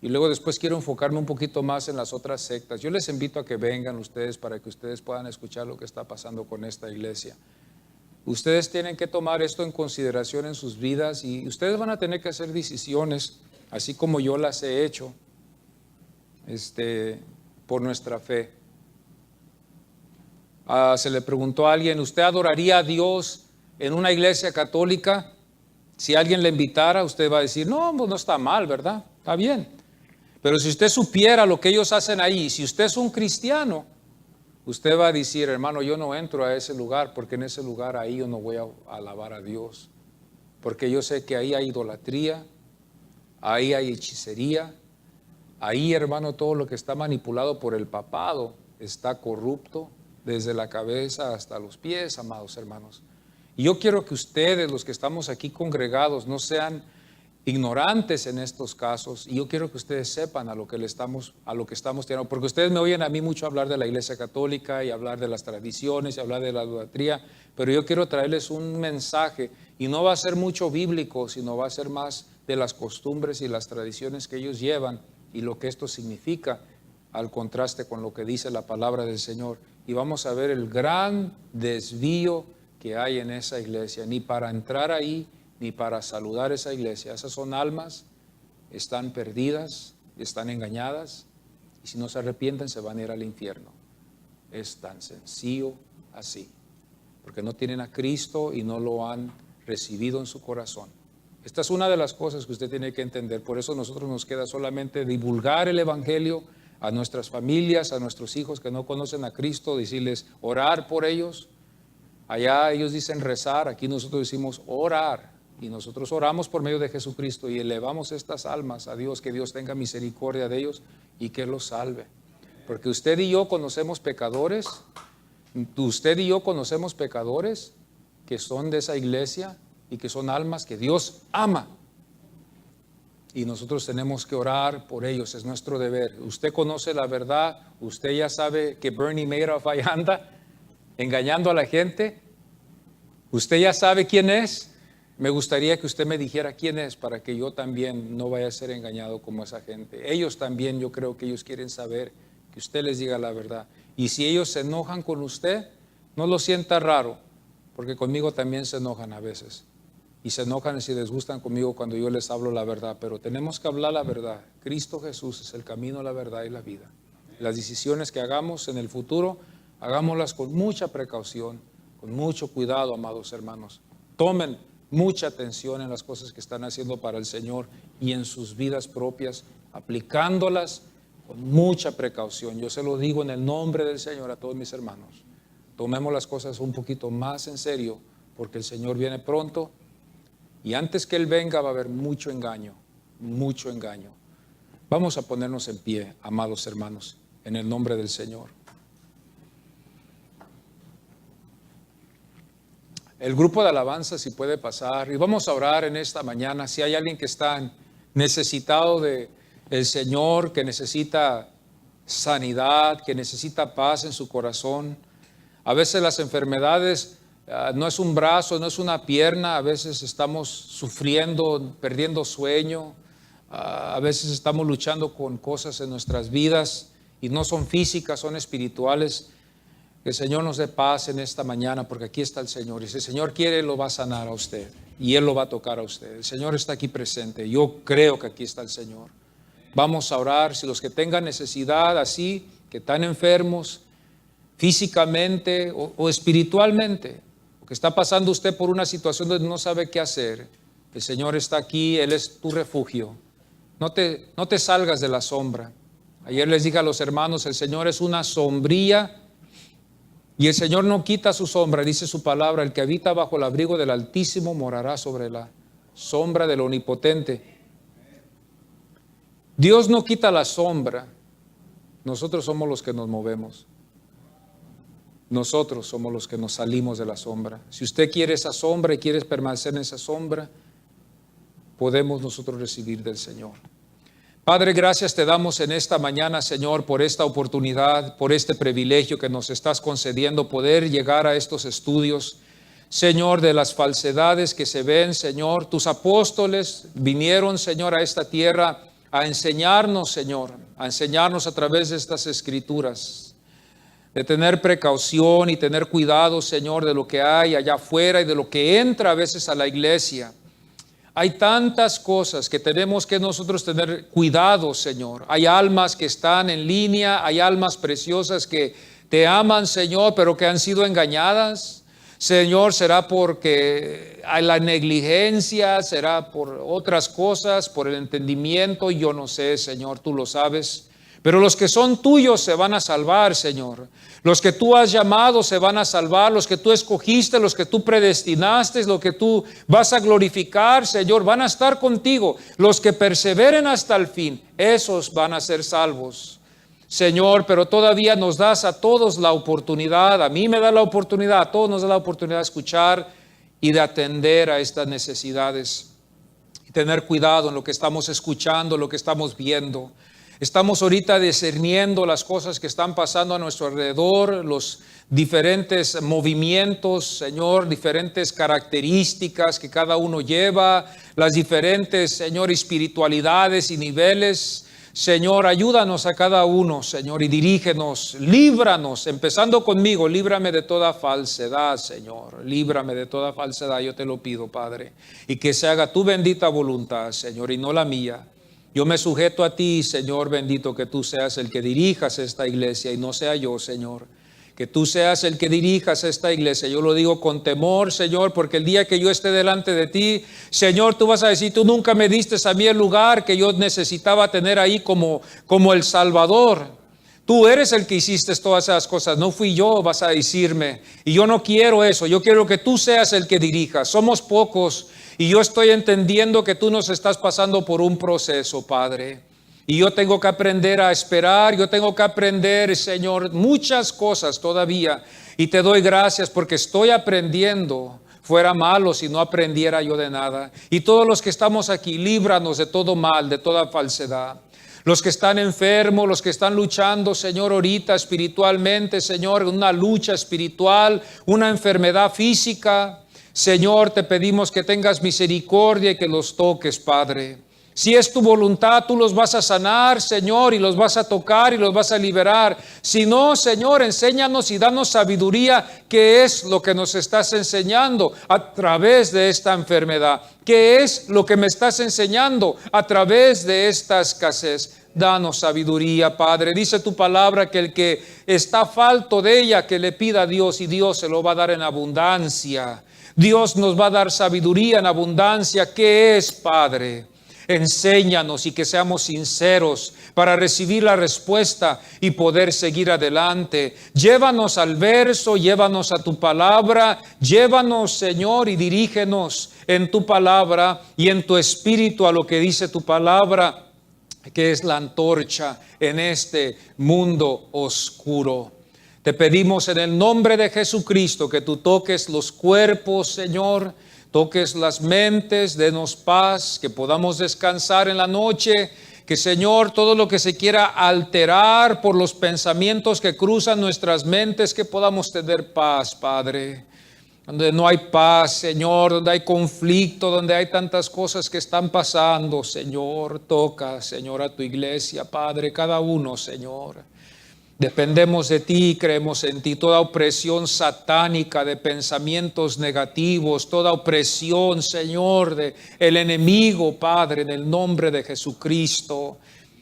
y luego después quiero enfocarme un poquito más en las otras sectas. Yo les invito a que vengan ustedes para que ustedes puedan escuchar lo que está pasando con esta iglesia. Ustedes tienen que tomar esto en consideración en sus vidas y ustedes van a tener que hacer decisiones, así como yo las he hecho, por nuestra fe. Se le preguntó a alguien, ¿usted adoraría a Dios en una iglesia católica? Si alguien le invitara, usted va a decir, no, pues no está mal, ¿verdad? Está bien. Pero si usted supiera lo que ellos hacen ahí, si usted es un cristiano, usted va a decir, hermano, yo no entro a ese lugar, porque en ese lugar ahí yo no voy a alabar a Dios. Porque yo sé que ahí hay idolatría, ahí hay hechicería, ahí, hermano, todo lo que está manipulado por el papado está corrupto, desde la cabeza hasta los pies, amados hermanos. Y yo quiero que ustedes, los que estamos aquí congregados, no sean ignorantes en estos casos, y yo quiero que ustedes sepan a lo que estamos tirando, porque ustedes me oyen a mí mucho hablar de la Iglesia Católica y hablar de las tradiciones y hablar de la idolatría, pero yo quiero traerles un mensaje y no va a ser mucho bíblico, sino va a ser más de las costumbres y las tradiciones que ellos llevan y lo que esto significa al contraste con lo que dice la palabra del Señor. Y vamos a ver el gran desvío que hay en esa iglesia, ni para entrar ahí ni para saludar esa iglesia. Esas son almas, están perdidas, están engañadas, y si no se arrepienten se van a ir al infierno. Es tan sencillo así, porque no tienen a Cristo y no lo han recibido en su corazón. Esta es una de las cosas que usted tiene que entender. Por eso nosotros nos queda solamente divulgar el evangelio a nuestras familias, a nuestros hijos que no conocen a Cristo, decirles orar por ellos. Allá ellos dicen rezar, aquí nosotros decimos orar. Y nosotros oramos por medio de Jesucristo y elevamos estas almas a Dios, que Dios tenga misericordia de ellos y que los salve. Porque usted y yo conocemos pecadores que son de esa iglesia y que son almas que Dios ama. Y nosotros tenemos que orar por ellos, es nuestro deber. Usted conoce la verdad, usted ya sabe que Bernie Madoff ahí anda engañando a la gente. Usted ya sabe quién es. Me gustaría que usted me dijera quién es para que yo también no vaya a ser engañado como esa gente. Ellos también, yo creo que ellos quieren saber que usted les diga la verdad. Y si ellos se enojan con usted, no lo sienta raro, porque conmigo también se enojan a veces. y se enojan y se disgustan conmigo cuando yo les hablo la verdad, pero tenemos que hablar la verdad. Cristo Jesús es el camino, la verdad y la vida. Las decisiones que hagamos en el futuro, hagámoslas con mucha precaución, con mucho cuidado, amados hermanos. Tomen mucha atención en las cosas que están haciendo para el Señor y en sus vidas propias, aplicándolas con mucha precaución. Yo se lo digo en el nombre del Señor a todos mis hermanos. Tomemos las cosas un poquito más en serio, porque el Señor viene pronto y antes que Él venga va a haber mucho engaño, mucho engaño. Vamos a ponernos en pie, amados hermanos, en el nombre del Señor. El grupo de alabanza, si puede pasar, y vamos a orar en esta mañana. Si hay alguien que está necesitado de el Señor, que necesita sanidad, que necesita paz en su corazón. A veces las enfermedades no es un brazo, no es una pierna, a veces estamos sufriendo, perdiendo sueño, a veces estamos luchando con cosas en nuestras vidas y no son físicas, son espirituales. Que el Señor nos dé paz en esta mañana, porque aquí está el Señor. Y si el Señor quiere, lo va a sanar a usted. Y Él lo va a tocar a usted. El Señor está aquí presente. Yo creo que aquí está el Señor. Vamos a orar. Si los que tengan necesidad así, que están enfermos físicamente o espiritualmente, o que está pasando usted por una situación donde no sabe qué hacer, el Señor está aquí. Él es tu refugio. No te salgas de la sombra. Ayer les dije a los hermanos, el Señor es una sombrilla. Y el Señor no quita su sombra, dice su palabra, el que habita bajo el abrigo del Altísimo morará sobre la sombra del Omnipotente. Dios no quita la sombra, nosotros somos los que nos movemos. Nosotros somos los que nos salimos de la sombra. Si usted quiere esa sombra y quiere permanecer en esa sombra, podemos nosotros recibir del Señor. Padre, gracias te damos en esta mañana, Señor, por esta oportunidad, por este privilegio que nos estás concediendo, poder llegar a estos estudios, Señor, de las falsedades que se ven, Señor. Tus apóstoles vinieron, Señor, a esta tierra a enseñarnos, Señor, a enseñarnos a través de estas escrituras, de tener precaución y tener cuidado, Señor, de lo que hay allá afuera y de lo que entra a veces a la iglesia. Hay tantas cosas que tenemos que nosotros tener cuidado, Señor. Hay almas que están en línea, hay almas preciosas que te aman, Señor, pero que han sido engañadas. Señor, será porque hay la negligencia, será por otras cosas, por el entendimiento, yo no sé, Señor, tú lo sabes. Pero los que son tuyos se van a salvar, Señor. Los que tú has llamado se van a salvar, los que tú escogiste, los que tú predestinaste, los que tú vas a glorificar, Señor, van a estar contigo. Los que perseveren hasta el fin, esos van a ser salvos. Señor, pero todavía nos das a todos la oportunidad, a mí me da la oportunidad, a todos nos da la oportunidad de escuchar y de atender a estas necesidades. Y tener cuidado en lo que estamos escuchando, lo que estamos viendo. Estamos ahorita discerniendo las cosas que están pasando a nuestro alrededor, los diferentes movimientos, Señor, diferentes características que cada uno lleva, las diferentes, Señor, espiritualidades y niveles. Señor, ayúdanos a cada uno, Señor, y dirígenos, líbranos, empezando conmigo, líbrame de toda falsedad, Señor, líbrame de toda falsedad, yo te lo pido, Padre, y que se haga tu bendita voluntad, Señor, y no la mía. Yo me sujeto a ti, Señor bendito, que tú seas el que dirijas esta iglesia y no sea yo, Señor. Que tú seas el que dirijas esta iglesia. Yo lo digo con temor, Señor, porque el día que yo esté delante de ti, Señor, tú vas a decir, tú nunca me diste a mí el lugar que yo necesitaba tener ahí como el Salvador. Tú eres el que hiciste todas esas cosas, no fui yo, vas a decirme. Y yo no quiero eso, yo quiero que tú seas el que dirijas. Somos pocos. Y yo estoy entendiendo que tú nos estás pasando por un proceso, Padre. Y yo tengo que aprender a esperar, yo tengo que aprender, Señor, muchas cosas todavía. Y te doy gracias porque estoy aprendiendo. Fuera malo si no aprendiera yo de nada. Y todos los que estamos aquí, líbranos de todo mal, de toda falsedad. Los que están enfermos, los que están luchando, Señor, ahorita espiritualmente, Señor, una lucha espiritual, una enfermedad física. Señor, te pedimos que tengas misericordia y que los toques, Padre. Si es tu voluntad, tú los vas a sanar, Señor, y los vas a tocar y los vas a liberar. Si no, Señor, enséñanos y danos sabiduría. ¿Qué es lo que nos estás enseñando a través de esta enfermedad? ¿Qué es lo que me estás enseñando a través de esta escasez? Danos sabiduría, Padre. Dice tu palabra que el que está falto de ella, que le pida a Dios, y Dios se lo va a dar en abundancia. Dios nos va a dar sabiduría en abundancia. ¿Qué es, Padre? Enséñanos y que seamos sinceros para recibir la respuesta y poder seguir adelante. Llévanos al verso, llévanos a tu palabra, llévanos, Señor, y dirígenos en tu palabra y en tu espíritu a lo que dice tu palabra, que es la antorcha en este mundo oscuro. Te pedimos en el nombre de Jesucristo que tú toques los cuerpos, Señor, toques las mentes, denos paz, que podamos descansar en la noche, que, Señor, todo lo que se quiera alterar por los pensamientos que cruzan nuestras mentes, que podamos tener paz, Padre. Donde no hay paz, Señor, donde hay conflicto, donde hay tantas cosas que están pasando, Señor, toca, Señor, a tu iglesia, Padre, cada uno, Señor. Dependemos de ti, creemos en ti. Toda opresión satánica de pensamientos negativos, toda opresión, Señor, de el enemigo, Padre, en el nombre de Jesucristo,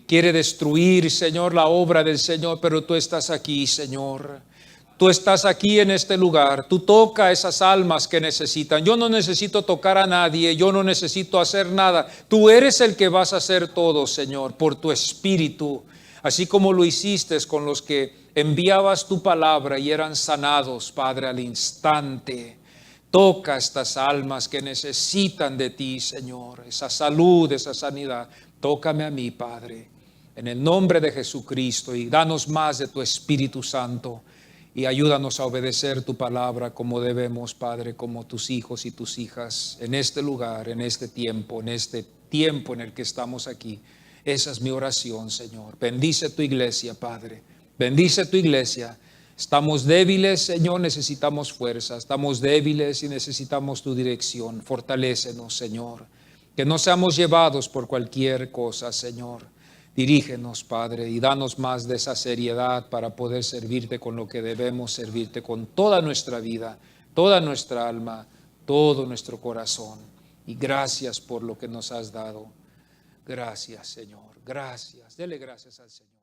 quiere destruir, Señor, la obra del Señor, pero tú estás aquí, Señor. Tú estás aquí en este lugar. Tú toca a esas almas que necesitan. Yo no necesito tocar a nadie. Yo no necesito hacer nada. Tú eres el que vas a hacer todo, Señor, por tu Espíritu. Así como lo hiciste con los que enviabas tu palabra y eran sanados, Padre, al instante. Toca estas almas que necesitan de ti, Señor. Esa salud, esa sanidad. Tócame a mí, Padre. En el nombre de Jesucristo. Y danos más de tu Espíritu Santo. Y ayúdanos a obedecer tu palabra como debemos, Padre, como tus hijos y tus hijas. En este lugar, en este tiempo en el que estamos aquí. Esa es mi oración, Señor. Bendice tu iglesia, Padre. Bendice tu iglesia. Estamos débiles, Señor, necesitamos fuerza. Estamos débiles y necesitamos tu dirección. Fortalécenos, Señor. Que no seamos llevados por cualquier cosa, Señor. Dirígenos, Padre, y danos más de esa seriedad para poder servirte con lo que debemos servirte, con toda nuestra vida, toda nuestra alma, todo nuestro corazón. Y gracias por lo que nos has dado. Gracias, Señor. Gracias. Dele gracias al Señor.